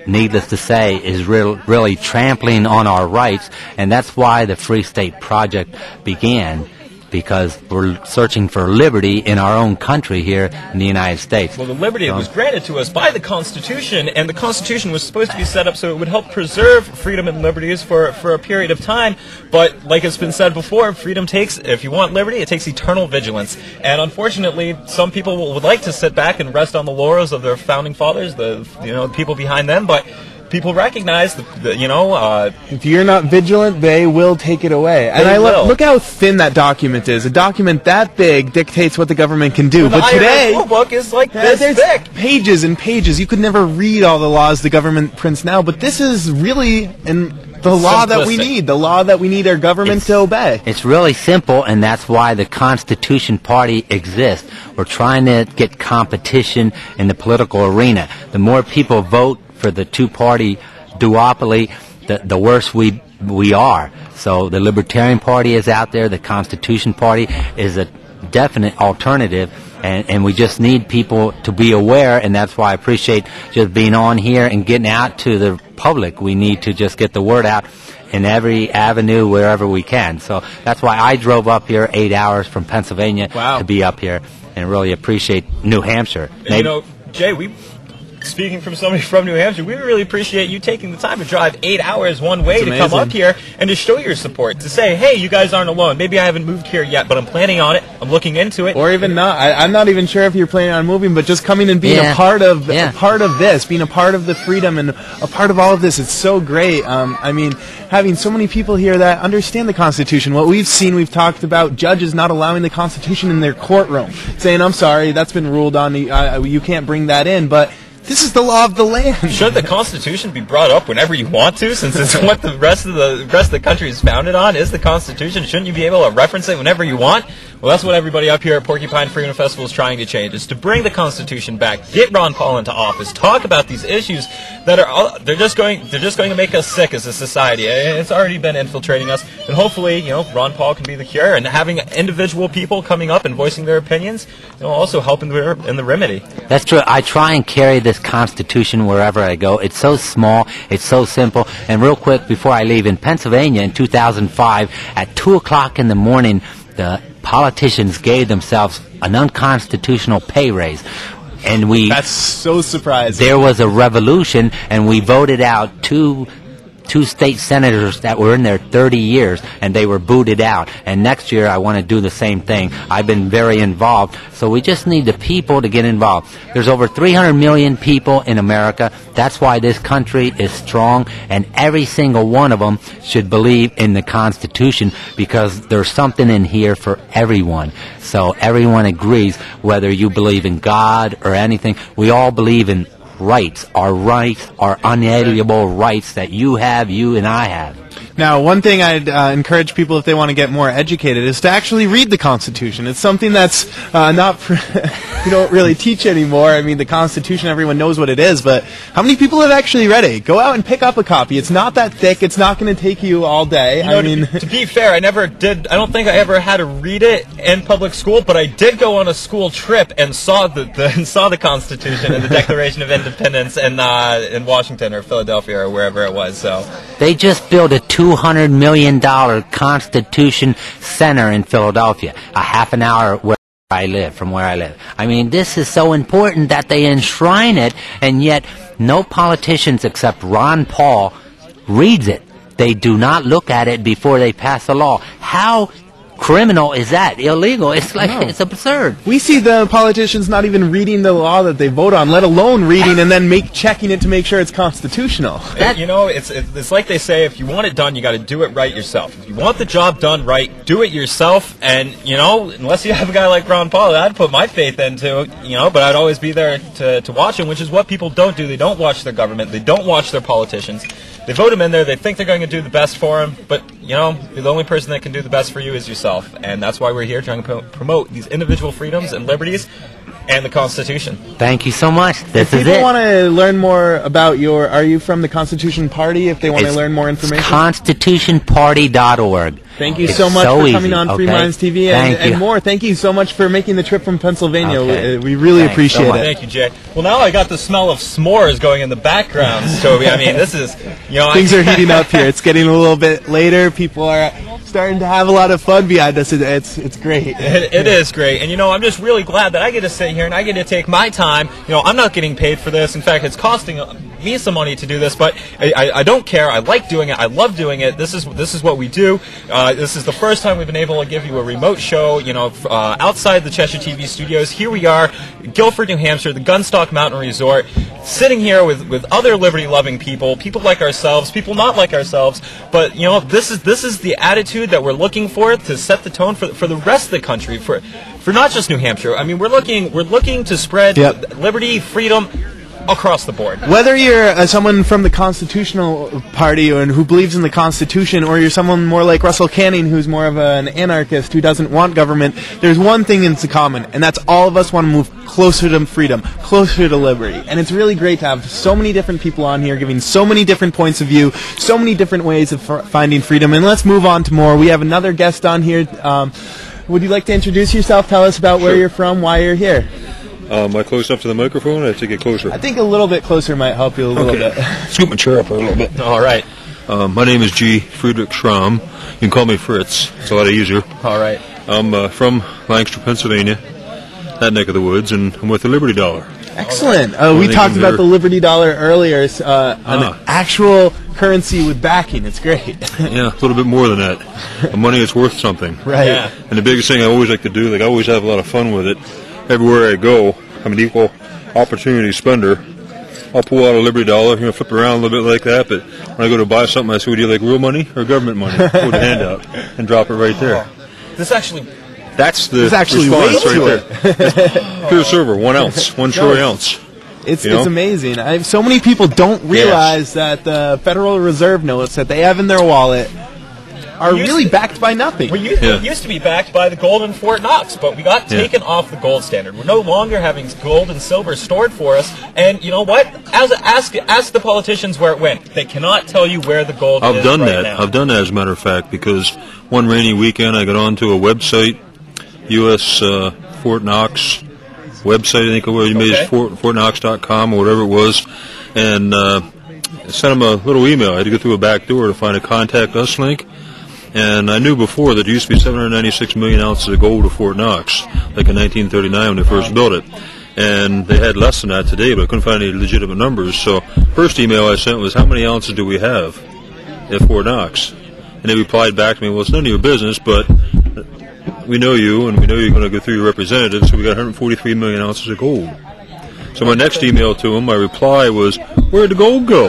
needless to say, is really trampling on our rights, and that's why the Free State Project began, because we're searching for liberty in our own country here in the United States. Well, the liberty was granted to us by the Constitution, and the Constitution was supposed to be set up so it would help preserve freedom and liberties for a period of time. But like it's been said before, freedom takes, if you want liberty, it takes eternal vigilance. And unfortunately, some people would like to sit back and rest on the laurels of their founding fathers, the people behind them, but people recognize if you're not vigilant, they will take it away. And look how thin that document is. A document that big dictates what the government can do. But today, the book is like this thick. Pages and pages. You could never read all the laws the government prints now, but this is really the law that we need. The law that we need our government to obey. It's really simple, and that's why the Constitution Party exists. We're trying to get competition in the political arena. The more people vote for the two-party duopoly, the worse we are. So the Libertarian Party is out there. The Constitution Party is a definite alternative, and we just need people to be aware, and that's why I appreciate just being on here and getting out to the public. We need to just get the word out in every avenue wherever we can. So that's why I drove up here 8 hours from Pennsylvania to be up here, and really appreciate New Hampshire. Jay, speaking from somebody from New Hampshire, we really appreciate you taking the time to drive 8 hours one way to come up here and to show your support, to say, hey, you guys aren't alone. Maybe I haven't moved here yet, but I'm planning on it. I'm looking into it. Or even not. I'm not even sure if you're planning on moving, but just coming and being a part of this, being a part of the freedom and a part of all of this, it's so great. I mean, having so many people here that understand the Constitution. What we've seen, we've talked about judges not allowing the Constitution in their courtroom, saying, I'm sorry, that's been ruled on, you can't bring that in, but this is the law of the land. Should the Constitution be brought up whenever you want to, since it's what the rest of the country is founded on? Is the Constitution? Shouldn't you be able to reference it whenever you want? Well, that's what everybody up here at Porcupine Freedom Festival is trying to change, is to bring the Constitution back, get Ron Paul into office, talk about these issues that are they're just going to make us sick as a society. It's already been infiltrating us, and hopefully, Ron Paul can be the cure, and having individual people coming up and voicing their opinions, also help in the remedy. That's true. I try and carry this Constitution wherever I go. It's so small, it's so simple. And real quick, before I leave, in Pennsylvania in 2005, at 2 o'clock in the morning, the politicians gave themselves an unconstitutional pay raise. And that's so surprising. There was a revolution, and we voted out two state senators that were in there 30 years, and they were booted out. And next year I want to do the same thing. I've been very involved, so we just need the people to get involved. There's over 300 million people in America. That's why this country is strong, and every single one of them should believe in the Constitution, because there's something in here for everyone. So everyone agrees, whether you believe in God or anything. We all believe in rights are unalienable rights that you and I have. Now, one thing I'd encourage people, if they want to get more educated, is to actually read the Constitution. It's something that's you don't really teach anymore. I mean, the Constitution, everyone knows what it is, but how many people have actually read it? Go out and pick up a copy. It's not that thick. It's not going to take you all day. To be fair, I never did. I don't think I ever had to read it in public school, but I did go on a school trip and saw the Constitution and the Declaration of Independence in Washington or Philadelphia or wherever it was. So they just built a $200 million Constitution Center in Philadelphia, a half an hour from where I live. I mean, this is so important that they enshrine it, and yet no politicians except Ron Paul reads it. They do not look at it before they pass a law. How criminal is that? Illegal? It's it's absurd. We see the politicians not even reading the law that they vote on, let alone reading and then checking it to make sure it's constitutional. It's like they say, if you want it done, you got to do it right yourself. If you want the job done right, do it yourself. And unless you have a guy like Ron Paul, I'd put my faith into, but I'd always be there to watch him, which is what people don't do. They don't watch their government. They don't watch their politicians. They vote him in there. They think they're going to do the best for him, but the only person that can do the best for you is yourself, and that's why we're here trying to promote these individual freedoms and liberties and the Constitution. Thank you so much. This is it. If people want to learn more about are you from the Constitution Party? If they want to learn more information, constitutionparty.org. Thank you so much for coming on Free Minds TV and more. Thank you so much for making the trip from Pennsylvania. Okay. We really appreciate it. Thank you, Jay. Well, now I got the smell of s'mores going in the background, Toby. I mean, this is, things are heating up here. It's getting a little bit later. People are starting to have a lot of fun behind us. It's great. It is great. And, I'm just really glad that I get to sit here and I get to take my time. I'm not getting paid for this. In fact, it's costing me some money to do this, but I don't care. I like doing it. I love doing it. This is what we do. This is the first time we've been able to give you a remote show, outside the Cheshire TV studios. Here we are, Guilford, New Hampshire, the Gunstock Mountain Resort, sitting here with other liberty-loving people like ourselves, people not like ourselves, but this is the attitude that we're looking for to set the tone for the rest of the country, for not just New Hampshire. I mean, we're looking to spread liberty, freedom across the board. Whether you're someone from the Constitutional Party and who believes in the Constitution, or you're someone more like Russell Canning, who's more of an anarchist who doesn't want government, there's one thing in common, and that's all of us want to move closer to freedom, closer to liberty. And it's really great to have so many different people on here giving so many different points of view, so many different ways of finding freedom. And let's move on to more. We have another guest on here. Would you like to introduce yourself? Tell us about where you're from, why you're here. Am I close up to the microphone? I have to get closer. I think a little bit closer might help you a little bit. Scoot my chair up a little bit. All right. My name is G. Friedrich Schramm. You can call me Fritz. It's a lot easier. All right. I'm from Lancaster, Pennsylvania, that neck of the woods, and I'm with the Liberty Dollar. Excellent. We talked about the Liberty Dollar earlier, an actual currency with backing. It's great. Yeah, a little bit more than that. The money is worth something. Right. Yeah. And the biggest thing I always like to do, I always have a lot of fun with it. Everywhere I go, I'm an equal opportunity spender. I'll pull out a Liberty Dollar, flip it around a little bit like that, but when I go to buy something, I say, would you like real money or government money? Pull the hand out and drop it right there. That's the response right there. Pure silver, 1 ounce, 1 troy ounce. It's amazing. So many people don't realize that the Federal Reserve notes that they have in their wallet are really backed by nothing. We used to be backed by the gold in Fort Knox, but we got taken off the gold standard. We're no longer having gold and silver stored for us. And you know what? Ask the politicians where it went. They cannot tell you where the gold is I've done right that. now. I've done that, as a matter of fact, because one rainy weekend I got onto a website, U.S. Fort Knox website, I think it was, FortKnox.com or whatever it was, and sent them a little email. I had to go through a back door to find a Contact Us link. And I knew before that there used to be 796 million ounces of gold at Fort Knox, like in 1939 when they first built it. And they had less than that today, but I couldn't find any legitimate numbers. So first email I sent was, how many ounces do we have at Fort Knox? And they replied back to me, well, it's none of your business, but we know you, and we know you're going to go through your representative, so we got 143 million ounces of gold. So my next email to him, my reply was, where'd the gold go?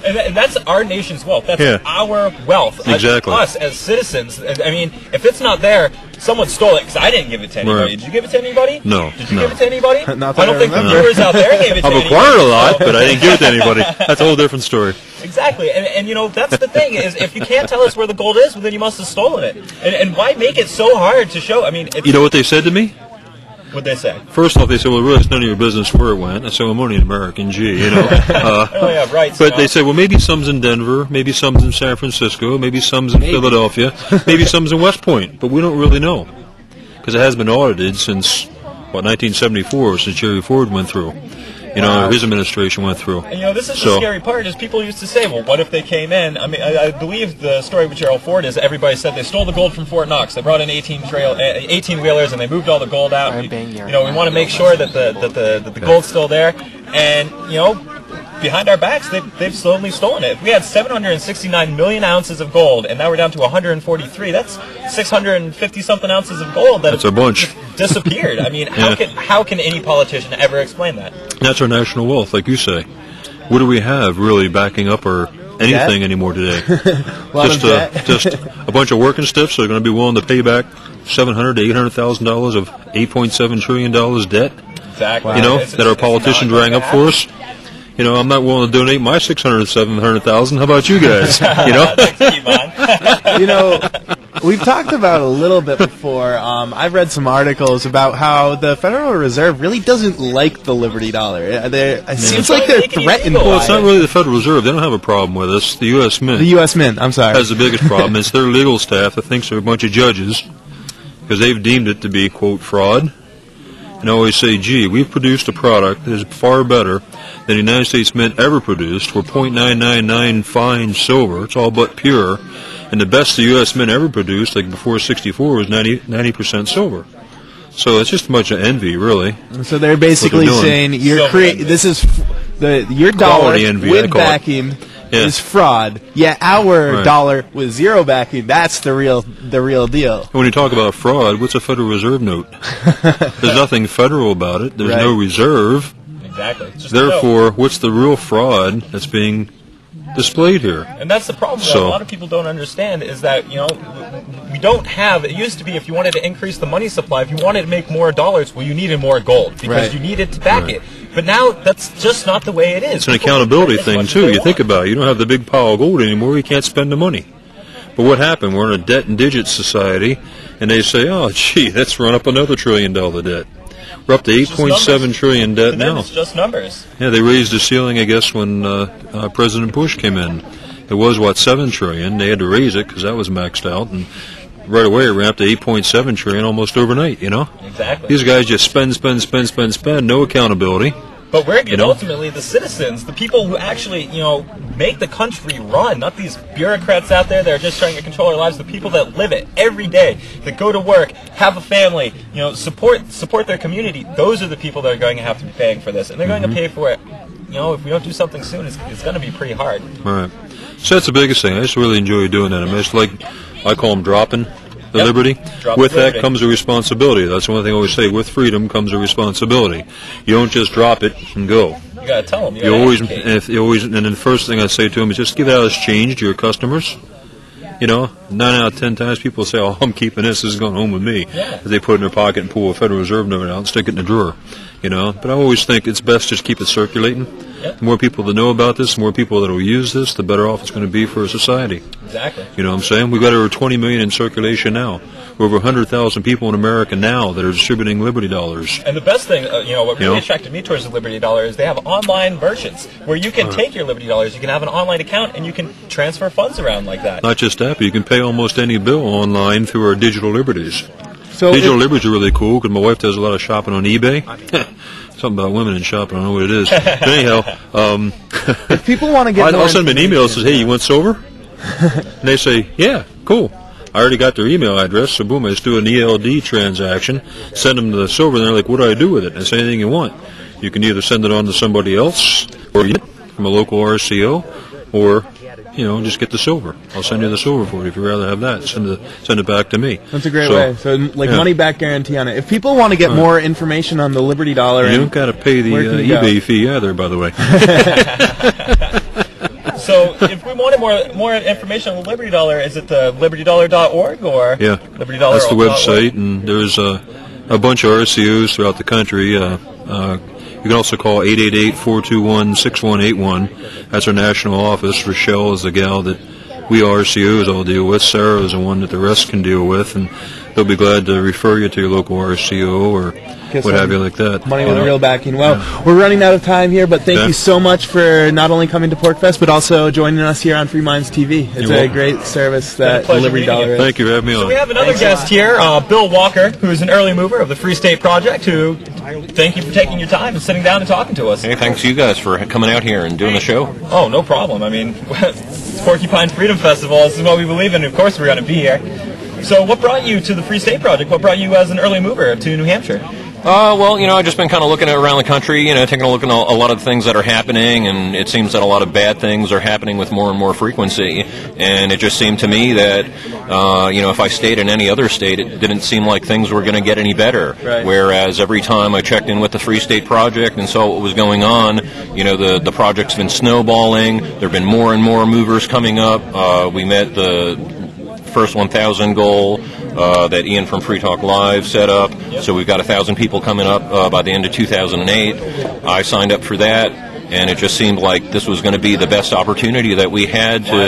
And that's our nation's wealth. That's our wealth. Exactly. Us as citizens. I mean, if it's not there, someone stole it, because I didn't give it to anybody. Right. Did you give it to anybody? No. Did you give it to anybody? I don't think the viewers out there gave it to anybody. I've acquired a lot, but I didn't give it to anybody. That's a whole different story. Exactly. And that's the thing, is if you can't tell us where the gold is, well, then you must have stolen it. And why make it so hard to show? I mean, you know what they said to me? What'd they say? First off, they said, well, really, it's none of your business where it went. I said, well, I'm only an American, right. But they said, well, maybe some's in Denver, maybe some's in San Francisco, maybe some's in Philadelphia, maybe some's in West Point, but we don't really know. Because it has been audited since, 1974, since Jerry Ford went through. His administration went through. And this is the scary part, is people used to say, well, what if they came in? I mean, I believe the story with Gerald Ford is everybody said they stole the gold from Fort Knox. They brought in 18-wheelers and they moved all the gold out. We want to make sure that the gold's still there. And, behind our backs, they've slowly stolen it. If we had 769 million ounces of gold, and now we're down to 143, that's 650-something ounces of gold that's a bunch. Disappeared. I mean, how can any politician ever explain that? That's our national wealth, like you say. What do we have really backing up our anything anymore today? Just a bunch of working stiffs that are going to be willing to pay back $700,000 to $800,000 of $8.7 trillion debt. Exactly. That our politicians rang up for us. I'm not willing to donate my $600,000 to $700,000. How about you guys? We've talked about a little bit before. I've read some articles about how the Federal Reserve really doesn't like the Liberty Dollar. It seems like they're threatened by it. Well, it's not really the Federal Reserve. They don't have a problem with us. The U.S. Mint. The U.S. Mint, I'm sorry. Has the biggest problem. It's their legal staff that thinks they're a bunch of judges because they've deemed it to be, quote, fraud. And I always say, gee, we've produced a product that is far better than the United States Mint ever produced. We're .999 fine silver. It's all but pure. And the best the U.S. Mint ever produced, like before 64, was 90% silver. So it's just a bunch of envy, really. So they're basically saying this is your dollar envy, with backing is fraud. Yeah, our dollar with zero backing, that's the real deal. When you talk about fraud, what's a Federal Reserve note? There's nothing federal about it. There's no reserve. Exactly. Therefore, what's the real fraud that's being displayed here? And that's the problem that a lot of people don't understand is that, we don't have, it used to be if you wanted to increase the money supply, if you wanted to make more dollars, well, you needed more gold because you needed to back it. But now that's just not the way it is. It's an accountability thing, too. You think about it. You don't have the big pile of gold anymore. You can't spend the money. But what happened? We're in a debt and digits society, and they say, oh, gee, let's run up another $1 trillion debt. We're up to $8.7 trillion debt now. It's just numbers. Yeah, they raised the ceiling, I guess, when President Bush came in. It was, $7 trillion. They had to raise it because that was maxed out. And right away, it ran up to $8.7 trillion almost overnight, Exactly. These guys just spend, no accountability. But we're ultimately the citizens, the people who actually, make the country run, not these bureaucrats out there that are just trying to control our lives, the people that live it every day, that go to work, have a family, support their community. Those are the people that are going to have to be paying for this. And they're going to pay for it. If we don't do something soon, it's going to be pretty hard. All right. So that's the biggest thing. I just really enjoy doing that. I mean, it's like, I call them dropping the liberty. With that comes a responsibility. That's one thing I always say. With freedom comes a responsibility. You don't just drop it and go. You got to tell them. And then the first thing I say to them is just give out as change to your customers. 9 out of 10 times people say, oh, I'm keeping this. This is going home with me. Yeah. They put it in their pocket and pull a Federal Reserve note out and stick it in the drawer. But I always think it's best just keep it circulating. Yep. The more people that know about this, the more people that will use this, the better off it's going to be for society. Exactly. You know what I'm saying? We've got over 20 million in circulation now. Over 100,000 people in America now that are distributing Liberty dollars. And the best thing, what really attracted me towards the Liberty Dollar is they have online versions where you can take your Liberty Dollars, you can have an online account, and you can transfer funds around like that. Not just that, but you can pay almost any bill online through our digital liberties. So digital liberties are really cool because my wife does a lot of shopping on eBay. Something about women and shopping, I don't know what it is. But anyhow, if people want to get I'll send them an email that says, hey, you want silver? And they say, yeah, cool. I already got their email address, so boom, I just do an ELD transaction, send them the silver, and they're like, what do I do with it? And it's anything you want. You can either send it on to somebody else, or you from a local RCO, or just get the silver. I'll send you the silver for it if you'd rather have that. Send it back to me. That's a great way. So, money back guarantee on it. If people want to get more information on the Liberty Dollar, you don't got to pay the eBay fee either, by the way. So, if we wanted more information on the Liberty Dollar, is it the libertydollar.org or Liberty Dollar? That's the website, and there's a bunch of RCOs throughout the country. You can also call 888-421-6181. That's our national office. Rochelle is the gal that we RCOs all deal with. Sarah is the one that the rest can deal with, and they'll be glad to refer you to your local RCO or what have you like that. Money with real backing. Well, we're running out of time here, but thank you so much for not only coming to PorcFest, but also joining us here on Free Minds TV. It's a great service that the Liberty Dollar is. Thank you for having me on. So we have another guest here, Bill Walker, who is an early mover of the Free State Project, who thank you for taking your time and sitting down and talking to us. Hey, thanks to you guys for coming out here and doing the show. Oh, no problem. I mean, it's Porcupine Freedom Festival. This is what we believe in. Of course we're going to be here. So what brought you to the Free State Project? What brought you as an early mover to New Hampshire? Well, I've just been kind of looking around the country, taking a look at a lot of the things that are happening, and it seems that a lot of bad things are happening with more and more frequency. And it just seemed to me that, if I stayed in any other state, it didn't seem like things were going to get any better. Right. Whereas every time I checked in with the Free State Project and saw what was going on, the project's been snowballing. There have been more and more movers coming up. We met the first 1,000 goal that Ian from Free Talk Live set up. So we've got 1,000 people coming up by the end of 2008. I signed up for that, and it just seemed like this was going to be the best opportunity that we had to,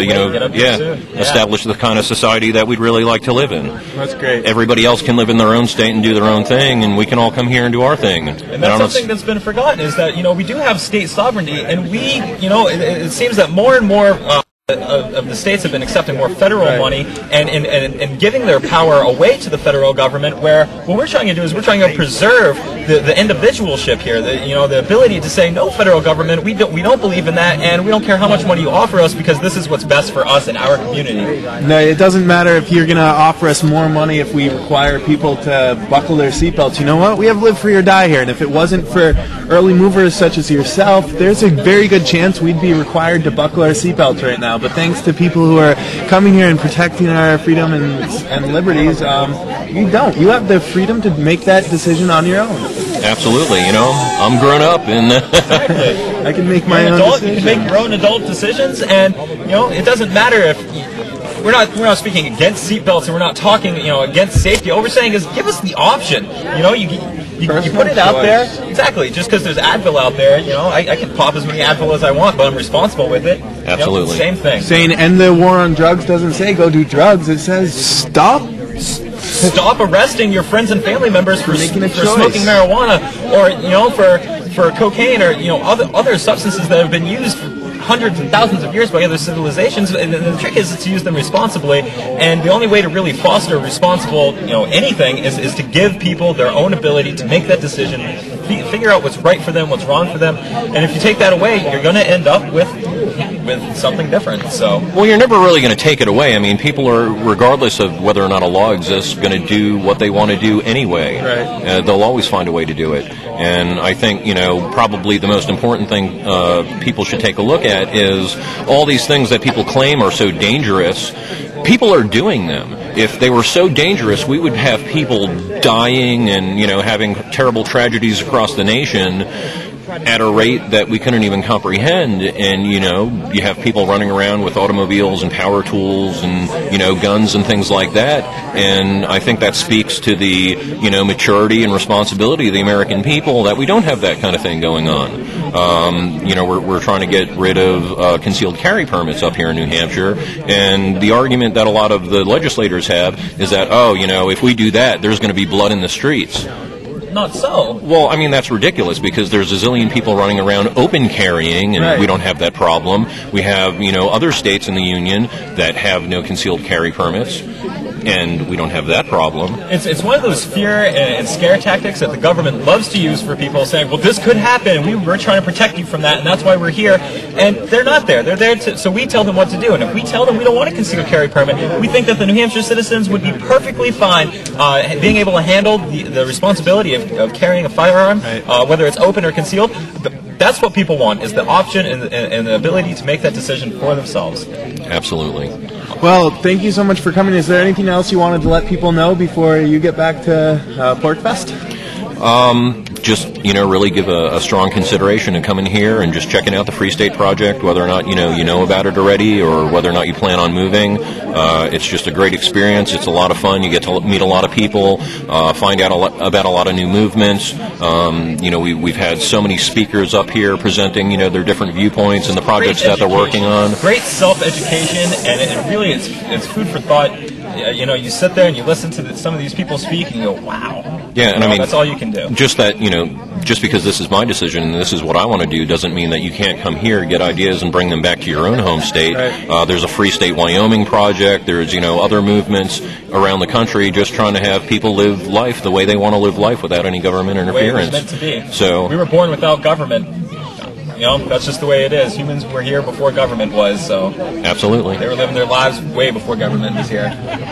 establish the kind of society that we'd really like to live in. That's great. Everybody else can live in their own state and do their own thing, and we can all come here and do our thing. And that's something that's been forgotten is that, we do have state sovereignty, and we, it seems that more and more of the states have been accepting more federal money and giving their power away to the federal government, where what we're trying to do is we're trying to preserve the individualship here, the ability to say, no, federal government, we don't believe in that, and we don't care how much money you offer us, because this is what's best for us and our community. No, it doesn't matter if you're going to offer us more money if we require people to buckle their seatbelts. You know what? We have live free or die here, and if it wasn't for early movers such as yourself, there's a very good chance we'd be required to buckle our seatbelts right now. But thanks to people who are coming here and protecting our freedom and liberties, you don't. You have the freedom to make that decision on your own. Absolutely. I'm grown up, and I can make my own decisions. You can make your own adult decisions, and it doesn't matter if we're not speaking against seatbelts, and we're not talking against safety. All we're saying is give us the option. You put it out there. Exactly. Just because there's Advil out there, I can pop as many Advil as I want, but I'm responsible with it. Absolutely. Same thing. Saying end the war on drugs doesn't say go do drugs. It says stop arresting your friends and family members for smoking marijuana, or for cocaine, or other substances that have been used for hundreds and thousands of years by other civilizations. And the trick is to use them responsibly, and the only way to really foster responsible anything is to give people their own ability to make that decision, figure out what's right for them, what's wrong for them, and if you take that away, you're going to end up with something different. Well, you're never really going to take it away. I mean, people are, regardless of whether or not a law exists, going to do what they want to do anyway. Right. They'll always find a way to do it. And I think, probably the most important thing people should take a look at is all these things that people claim are so dangerous. People are doing them. If they were so dangerous, we would have people dying and, having terrible tragedies across the nation at a rate that we couldn't even comprehend. And, you have people running around with automobiles and power tools and, guns and things like that. And I think that speaks to the, maturity and responsibility of the American people, that we don't have that kind of thing going on. We're trying to get rid of concealed carry permits up here in New Hampshire. And the argument that a lot of the legislators have is that, if we do that, there's going to be blood in the streets. Not so. Well, I mean, that's ridiculous, because there's a zillion people running around open carrying, and we don't have that problem. We have, other states in the union that have no concealed carry permits, and we don't have that problem. It's one of those fear and scare tactics that the government loves to use for people, saying, well, this could happen, and we're trying to protect you from that, and that's why we're here. And they're not there. They're there so we tell them what to do. And if we tell them we don't want a concealed carry permit, we think that the New Hampshire citizens would be perfectly fine being able to handle the responsibility of carrying a firearm, whether it's open or concealed. That's what people want, is the option and the ability to make that decision for themselves. Absolutely. Well, thank you so much for coming. Is there anything else you wanted to let people know before you get back to PorcFest? Just, really give a strong consideration to coming here and just checking out the Free State Project, whether or not, you know about it already, or whether or not you plan on moving. It's just a great experience. It's a lot of fun. You get to meet a lot of people, find out about a lot of new movements. We've had so many speakers up here presenting, their different viewpoints and the projects that they're working on. Great self-education, and it really it's food for thought. You sit there and you listen to some of these people speak, and you go, wow. Yeah, and I mean, that's all you can do. Just that, just because this is my decision and this is what I want to do doesn't mean that you can't come here, get ideas, and bring them back to your own home state. Right. There's a Free State Wyoming project. There's, other movements around the country just trying to have people live life the way they want to live life without any government interference. The way it was meant to be. So we were born without government. That's just the way it is. Humans were here before government was, so... Absolutely. They were living their lives way before government was here.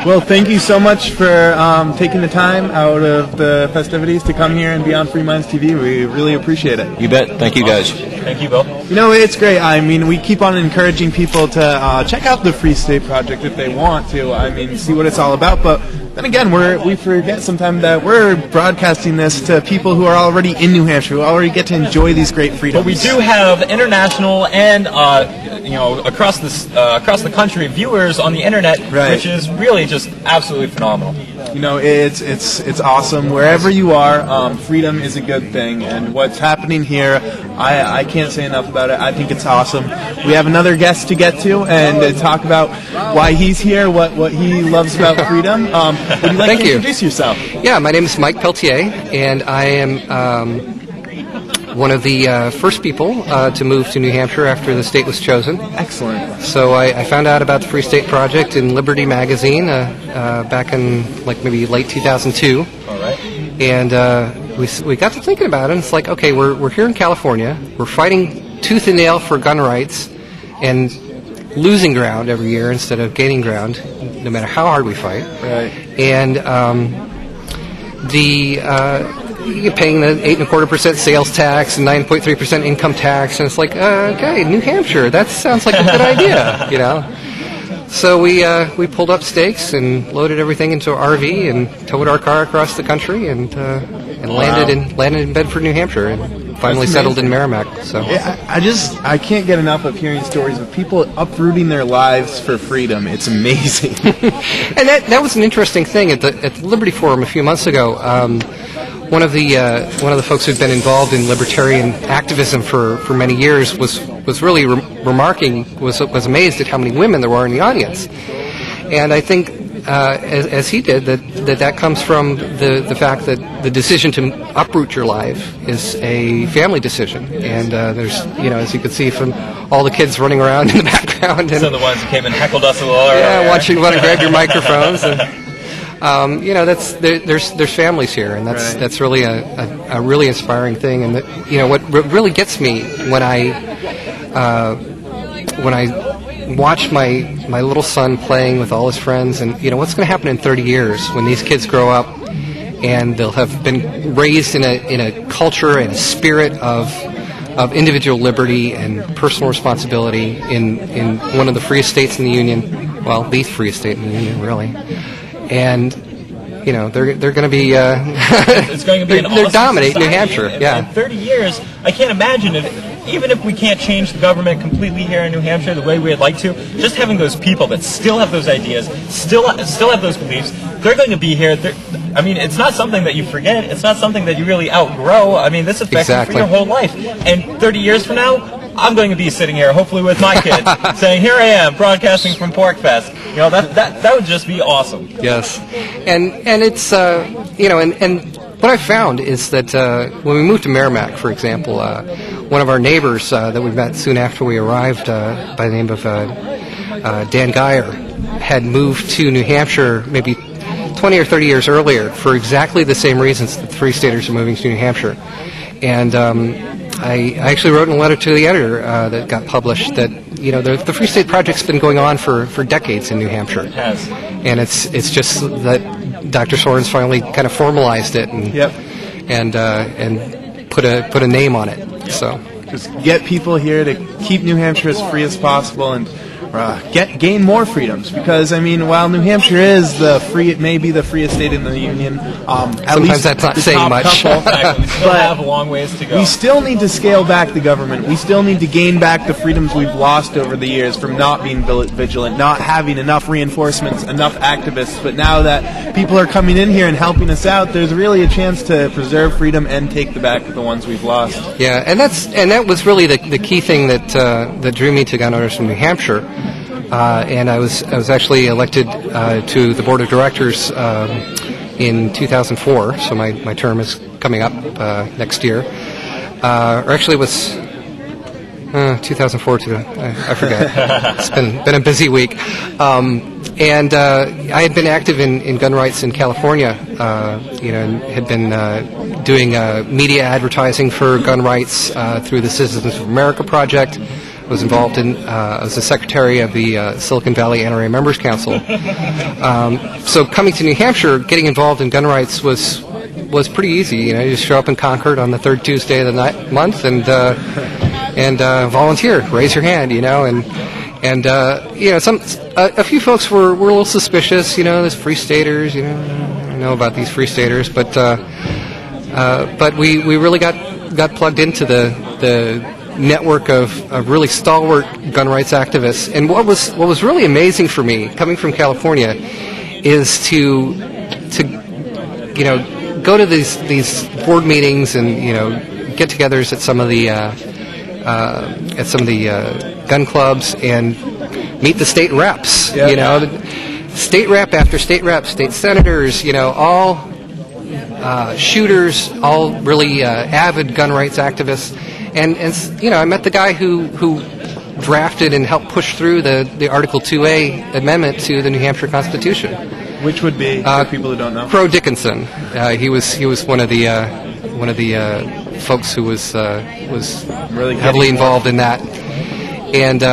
Well, thank you so much for taking the time out of the festivities to come here and be on Free Minds TV. We really appreciate it. You bet. Thank you, guys. Thank you, Bill. It's great. I mean, we keep on encouraging people to check out the Free State Project if they want to. See what it's all about, but... Then again, we forget sometimes that we're broadcasting this to people who are already in New Hampshire, who already get to enjoy these great freedoms. But we do have international and across the country viewers on the internet, which is really just absolutely phenomenal. It's awesome. Wherever you are, freedom is a good thing, and what's happening here, I can't say enough about it. I think it's awesome. We have another guest to get to and talk about why he's here, what he loves about freedom. Would you like to introduce yourself? Yeah, my name is Mike Pelletier, and I am one of the first people to move to New Hampshire after the state was chosen. Excellent. So I found out about the Free State Project in Liberty Magazine back in like maybe late 2002. All right. And we got to thinking about it, and it's like, okay, we're here in California, we're fighting tooth and nail for gun rights, and losing ground every year instead of gaining ground, no matter how hard we fight. Right. And you're paying the 8.25% sales tax and 9.3% income tax, and it's like, okay, New Hampshire, that sounds like a good idea, you know. So we pulled up stakes and loaded everything into our RV and towed our car across the country and landed in Bedford, New Hampshire, and finally settled in Merrimack. So yeah, I can't get enough of hearing stories of people uprooting their lives for freedom. It's amazing. And that was an interesting thing at the Liberty Forum a few months ago. One of the folks who'd been involved in libertarian activism for many years was really was amazed at how many women there were in the audience, and I think as he did that comes from the fact that the decision to uproot your life is a family decision, and there's as you can see from all the kids running around in the background, and some of the ones that came and heckled us a little earlier. Yeah, watching want to grab your microphones. And, there's families here, and that's really a really inspiring thing. And what really gets me when I watch my little son playing with all his friends, and what's going to happen in 30 years when these kids grow up and they'll have been raised in a culture and a spirit of individual liberty and personal responsibility in one of the freest states in the Union, well, the freest state in the Union, really. And they're going to be it's going to be they're dominating New Hampshire. In 30 years, I can't imagine it. Even if we can't change the government completely here in New Hampshire the way we'd like to, just having those people that still have those ideas, still have those beliefs, they're going to be here. I mean, it's not something that you forget. It's not something that you really outgrow. I mean, this affects you for your whole life. And 30 years from now, I'm going to be sitting here, hopefully with my kids, saying, "Here I am, broadcasting from PorcFest." That would just be awesome. Yes, and it's and what I found is that when we moved to Merrimack, for example, one of our neighbors that we met soon after we arrived, by the name of Dan Geyer, had moved to New Hampshire maybe 20 or 30 years earlier for exactly the same reasons that the Free Staters are moving to New Hampshire, and. I actually wrote in a letter to the editor that got published that the Free State Project's been going on for decades in New Hampshire. It has, and it's just that Dr. Soren's finally kind of formalized it and put a name on it. So just get people here to keep New Hampshire as free as possible and gain more freedoms, because while New Hampshire is it may be the freest state in the Union, at least that's not saying much. Exactly. We still have a long ways to go. We still need to scale back the government. We still need to gain back the freedoms we've lost over the years from not being vigilant, not having enough reinforcements, enough activists. But now that people are coming in here and helping us out, there's really a chance to preserve freedom and take back the ones we've lost. Yeah, and that was really the key thing that drew me to Gun Owners from New Hampshire. And I was actually elected to the board of directors in 2004, so my term is coming up next year. Or actually, it was 2004 I forget. It's been a busy week. And I had been active in gun rights in California, and had been doing media advertising for gun rights through the Citizens of America project. Was involved in, as the secretary of the Silicon Valley NRA Members Council. So coming to New Hampshire, getting involved in gun rights was pretty easy. You just show up in Concord on the third Tuesday of the month and volunteer, raise your hand, and a few folks were a little suspicious. There's Free Staters, I know about these Free Staters, but we really got plugged into the network of really stalwart gun rights activists. And what was really amazing for me, coming from California, is to go to these board meetings and get-togethers at some of the gun clubs and meet the state reps. State rep after state rep, state senators, all shooters, all really avid gun rights activists. And I met the guy who drafted and helped push through the Article 2A amendment to the New Hampshire Constitution. Which would be, for people who don't know? Crow Dickinson. He was one of the folks who was really heavily involved in that. And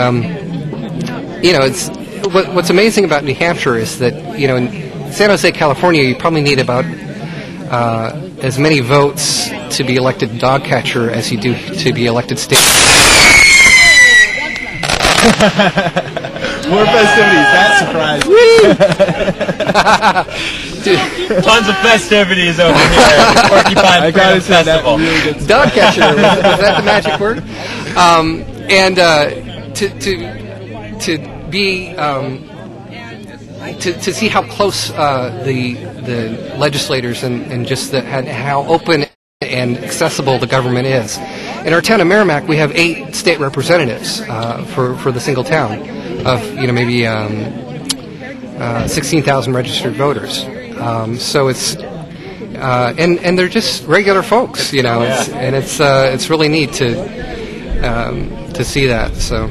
it's what's amazing about New Hampshire is that in San Jose, California, you probably need about as many votes to be elected dog catcher as you do to be elected state. More festivities. That surprised. Tons of festivities over here at the Porcupine Freedom Festival. Really dog catcher, was that the magic word? To be to see how close the legislators and just how open and accessible the government is. In our town of Merrimack, we have 8 state representatives for the single town of maybe 16,000 registered voters. So it's and they're just regular folks, and it's really neat to see that. So.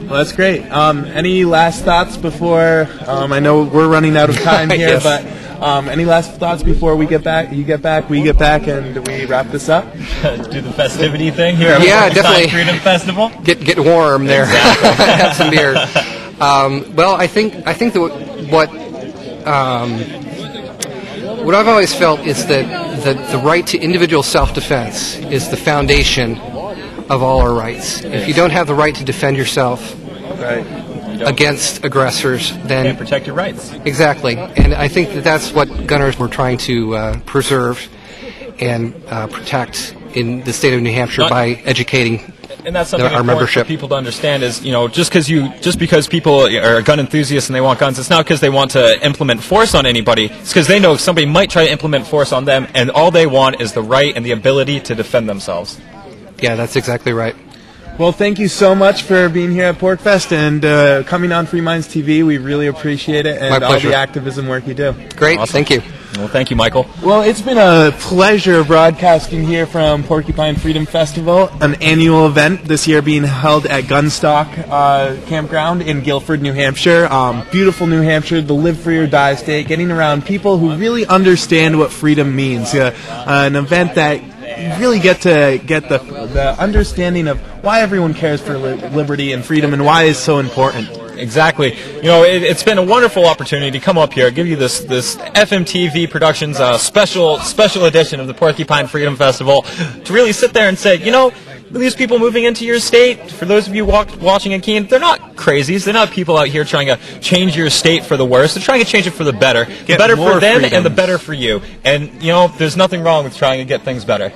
Well, that's great. Any last thoughts before? I know we're running out of time here, Yes. but any last thoughts before we get back? You get back, we get back, and we wrap this up. Do the festivity thing here. Yeah, at definitely. Freedom Festival. Get warm there. Exactly. Have some beer. Well, I think that what I've always felt is that the right to individual self-defense is the foundation of all our rights. If you don't have the right to defend yourself against aggressors, then you can't protect your rights. Exactly, and I think that's what gunners were trying to preserve and protect in the state of New Hampshire by educating. And that's something our important membership. for people to understand is, just because people are gun enthusiasts and they want guns, it's not because they want to implement force on anybody. It's because they know somebody might try to implement force on them, and all they want is the right and the ability to defend themselves. Yeah, that's exactly right. Well, thank you so much for being here at PorcFest and coming on Free Minds TV. We really appreciate it, and My all pleasure. the activism work you do. Great, Awesome. Thank you. Well, thank you, Michael. Well, it's been a pleasure broadcasting here from Porcupine Freedom Festival, an annual event this year being held at Gunstock Campground in Guilford, New Hampshire. Beautiful New Hampshire, the live free or die state, getting around people who really understand what freedom means. An event that you really get to get the understanding of why everyone cares for liberty and freedom and why it's so important. Exactly. It's been a wonderful opportunity to come up here, give you this FMTV Productions special edition of the Porcupine Freedom Festival, to really sit there and say, these people moving into your state, for those of you watching in Keene, they're not crazies. They're not people out here trying to change your state for the worse. They're trying to change it for the better. The better for them freedoms. and the better for you. And, there's nothing wrong with trying to get things better.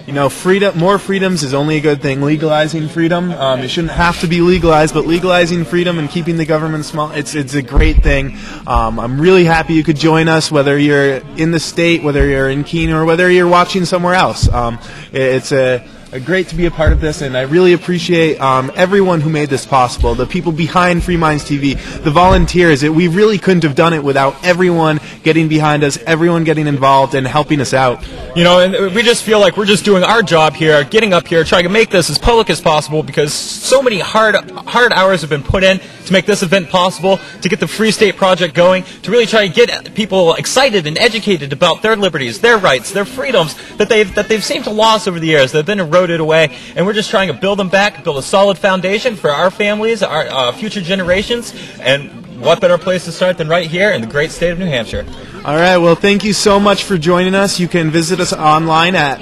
More freedoms is only a good thing. Legalizing freedom, it shouldn't have to be legalized, but legalizing freedom and keeping the government small, it's a great thing. I'm really happy you could join us, whether you're in the state, whether you're in Keene, or whether you're watching somewhere else. It's great to be a part of this, and I really appreciate everyone who made this possible, the people behind Free Minds TV, the volunteers. We really couldn't have done it without everyone getting behind us, everyone getting involved and helping us out. And we just feel like we're just doing our job here, getting up here, trying to make this as public as possible, because so many hard hours have been put in to make this event possible, to get the Free State Project going, to really try to get people excited and educated about their liberties, their rights, their freedoms that they've seemed to lose over the years, that have been eroded away, and we're just trying to build them back, build a solid foundation for our families, our future generations, and what better place to start than right here in the great state of New Hampshire. All right, well, thank you so much for joining us. You can visit us online at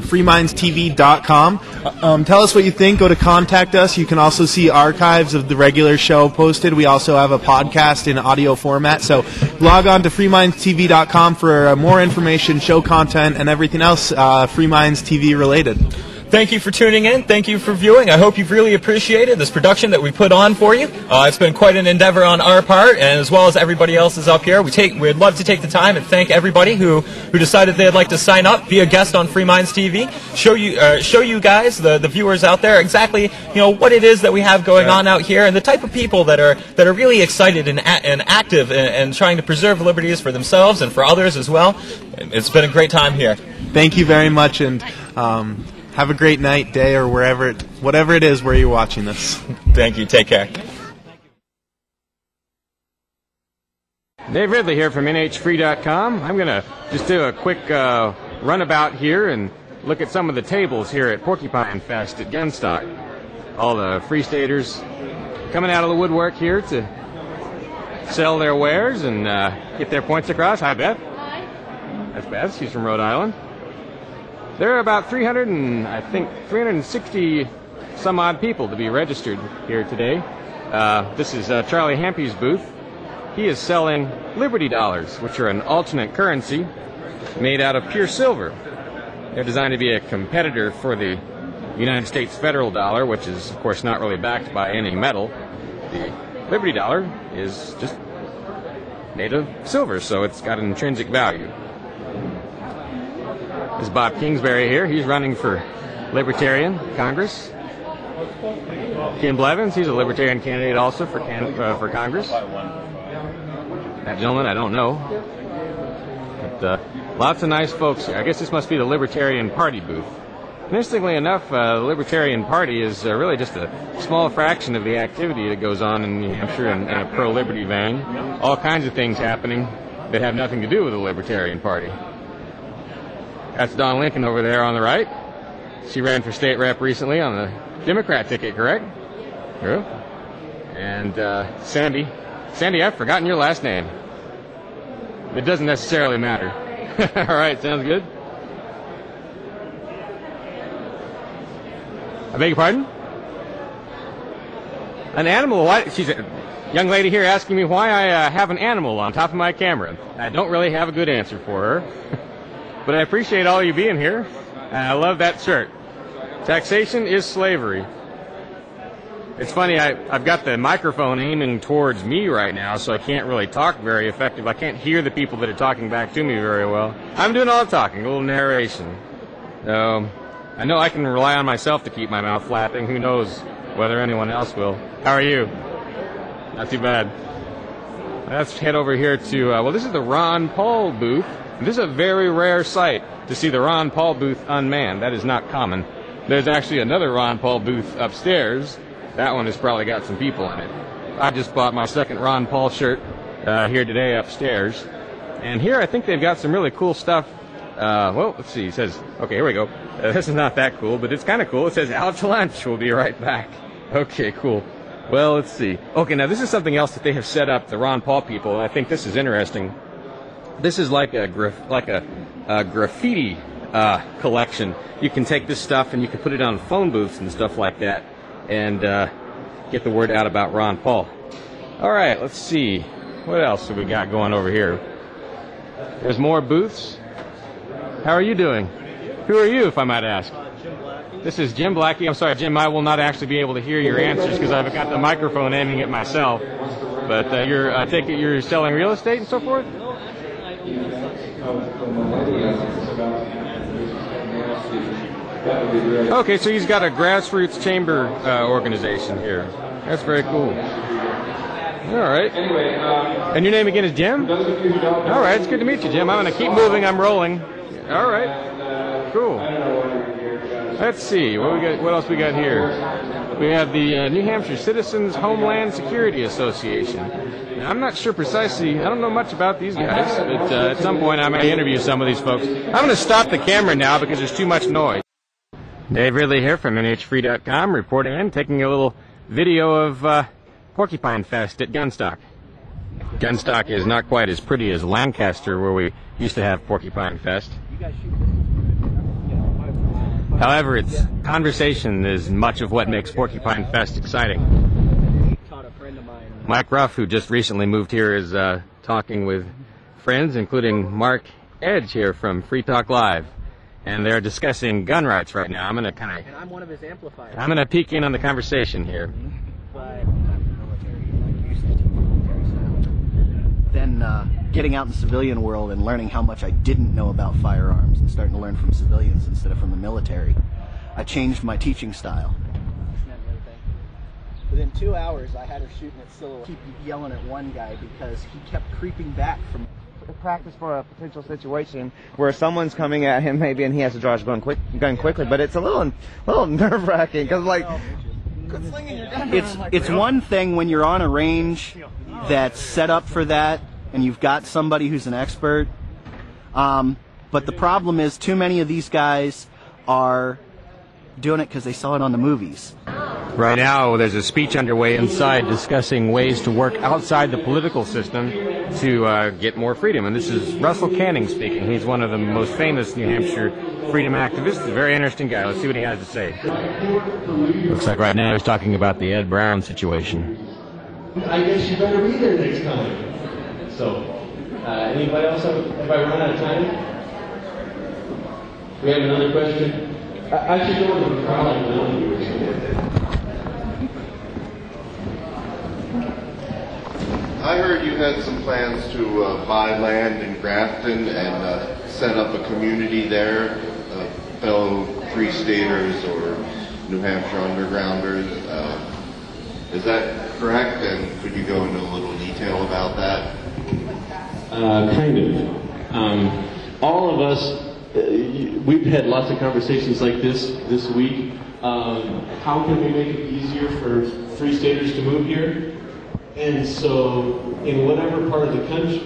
freemindstv.com. Tell us what you think. Go to contact us. You can also see archives of the regular show posted. We also have a podcast in audio format. So log on to freemindstv.com for more information, show content, and everything else Free Minds TV related. Thank you for tuning in. Thank you for viewing. I hope you've really appreciated this production that we put on for you. It's been quite an endeavor on our part, and as well as everybody else's up here. We'd love to take the time and thank everybody who decided they'd like to sign up, be a guest on Free Minds TV, show you guys, the viewers out there, exactly what it is that we have going on out here, and the type of people that are really excited and active and trying to preserve liberties for themselves and for others as well. It's been a great time here. Thank you very much, and have a great night, day, or whatever it is where you're watching this. Thank you. Take care. Dave Ridley here from NHFree.com. I'm going to just do a quick runabout here and look at some of the tables here at Porcupine Fest at Gunstock. All the Free Staters coming out of the woodwork here to sell their wares and get their points across. Hi, Beth. That's Beth. She's from Rhode Island. There are about 360 some odd people to be registered here today. This is Charlie Hampy's booth. He is selling Liberty Dollars, which are an alternate currency made out of pure silver. They're designed to be a competitor for the United States federal dollar, which is, of course, not really backed by any metal. The Liberty Dollar is just made of silver, so it's got an intrinsic value. There's Bob Kingsbury here. He's running for Libertarian Congress. Kim Blevins, he's a Libertarian candidate also for Congress. That gentleman, I don't know. But lots of nice folks here. I guess this must be the Libertarian Party booth. Interestingly enough, the Libertarian Party is really just a small fraction of the activity that goes on in New Hampshire in a pro-liberty vein. All kinds of things happening that have nothing to do with the Libertarian Party. That's Dawn Lincoln over there on the right. She ran for state rep recently on the Democrat ticket, correct? True. And Sandy. Sandy, I've forgotten your last name. It doesn't necessarily matter. All right, sounds good. I beg your pardon? An animal? What? She's a young lady here asking me why I have an animal on top of my camera. I don't really have a good answer for her. But I appreciate all you being here. I love that shirt. Taxation is slavery. It's funny, I've got the microphone aiming towards me right now, so I can't really talk very effectively. I can't hear the people that are talking back to me very well. I'm doing all the talking, a little narration. I know I can rely on myself to keep my mouth flapping. Who knows whether anyone else will. How are you? Not too bad. Let's head over here to, well, this is the Ron Paul booth. This is a very rare sight to see the Ron Paul booth unmanned. That is not common. There's actually another Ron Paul booth upstairs. That one has probably got some people in it. I just bought my second Ron Paul shirt here today upstairs. And here I think they've got some really cool stuff. Well, let's see. It says, okay, here we go. This is not that cool, but it's kind of cool. It says, out to lunch. We'll be right back. Okay, cool. Well, let's see. Okay, now this is something else that they have set up, the Ron Paul people, and I think this is interesting. This is like a graffiti collection. You can take this stuff and you can put it on phone booths and stuff like that and get the word out about Ron Paul. All right, let's see. What else have we got going over here? There's more booths. How are you doing? Who are you, if I might ask? Jim Blackie. This is Jim Blackie. I'm sorry, Jim, I will not actually be able to hear your answers because I've got the microphone aiming at myself. But I take it you're selling real estate and so forth? Okay, so he's got a grassroots chamber organization here. That's very cool. All right. And your name again is Jim? All right, it's good to meet you, Jim. I'm going to keep moving. I'm rolling. All right. Cool. Let's see. What else we got here? We have the New Hampshire Citizens Homeland Security Association. Now, I'm not sure precisely. I don't know much about these guys, but at some point I may interview some of these folks. I'm going to stop the camera now because there's too much noise. Dave Ridley here from NHFree.com, reporting in, taking a little video of Porcupine Fest at Gunstock. Gunstock is not quite as pretty as Lancaster, where we used to have Porcupine Fest. However, its conversation is much of what makes Porcupine Fest exciting. Mike Ruff, who just recently moved here, is talking with friends, including Mark Edge here from Free Talk Live. And they're discussing gun rights right now. I'm going to And I'm one of his amplifiers. I'm going to peek in on the conversation here. Then getting out in the civilian world and learning how much I didn't know about firearms and starting to learn from civilians instead of from the military, I changed my teaching style. Within 2 hours, I had her shooting at silhouette. Keep yelling at one guy because he kept creeping back from practice for a potential situation where someone's coming at him maybe and he has to draw his gun quickly. But it's a little nerve-wracking because like it's one thing when you're on a range that's set up for that and you've got somebody who's an expert. But the problem is too many of these guys are doing it because they saw it on the movies. Right now, there's a speech underway inside discussing ways to work outside the political system to get more freedom. And this is Russell Canning speaking. He's one of the most famous New Hampshire freedom activists. He's a very interesting guy. Let's see what he has to say. Looks like right now he's talking about the Ed Brown situation. I guess you better be there next time. So, anybody else have I run out of time? We have another question? I should go into the crowd and tell you or something. I heard you had some plans to buy land in Grafton and set up a community there, fellow Free Staters or New Hampshire Undergrounders. Is that correct? And could you go into a little detail about that? Kind of. All of us, we've had lots of conversations like this week. How can we make it easier for Free Staters to move here? And so, in whatever part of the country,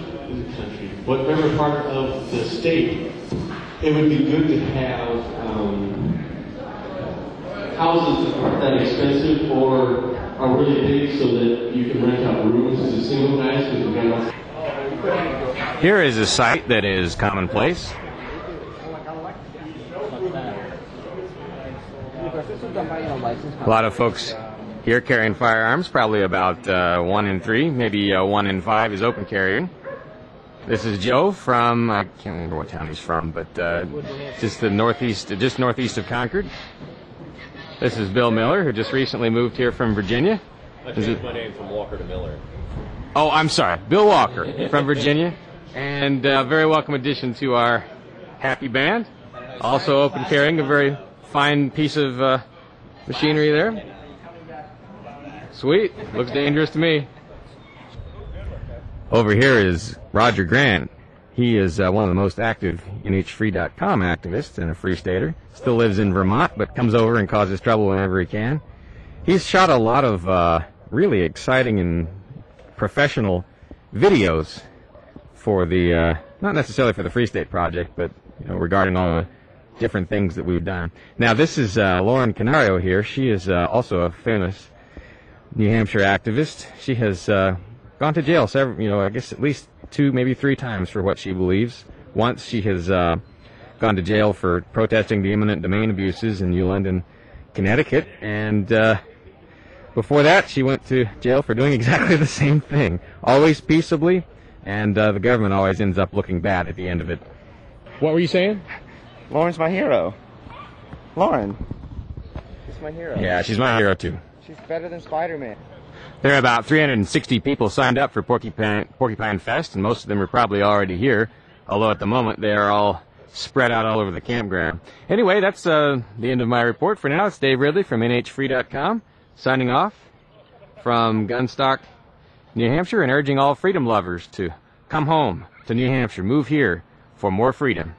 whatever part of the state, it would be good to have houses that aren't that expensive or are really big so that you can rent out rooms as a single guy. So you've got Here is a site that is commonplace. A lot of folks here carrying firearms, probably about 1 in 3, maybe 1 in 5 is open carrying. This is Joe from, I can't remember what town he's from, but just northeast of Concord. This is Bill Miller, who just recently moved here from Virginia. I changed my name from Walker to Miller. Oh, I'm sorry, Bill Walker from Virginia, and a very welcome addition to our happy band. Also open carrying, a very fine piece of machinery there. Sweet. Looks dangerous to me. Over here is Roger Grant. He is one of the most active NHFree.com activists and a Free Stater. Still lives in Vermont, but comes over and causes trouble whenever he can. He's shot a lot of really exciting and professional videos for the, not necessarily for the Free State Project, but regarding all the different things that we've done. Now, this is Lauren Canario here. She is also a famous New Hampshire activist. She has gone to jail several, I guess at least 2, maybe 3 times for what she believes. Once she has gone to jail for protesting the eminent domain abuses in New London, Connecticut, and before that she went to jail for doing exactly the same thing, always peaceably, and the government always ends up looking bad at the end of it. What were you saying? Lauren's my hero. Lauren. She's my hero. Yeah, she's my hero too. She's better than Spider-Man. There are about 360 people signed up for Porcupine Fest, and most of them are probably already here, although at the moment they are all spread out all over the campground. Anyway, that's the end of my report for now. It's Dave Ridley from NHFree.com, signing off from Gunstock, New Hampshire, and urging all freedom lovers to come home to New Hampshire, move here for more freedom.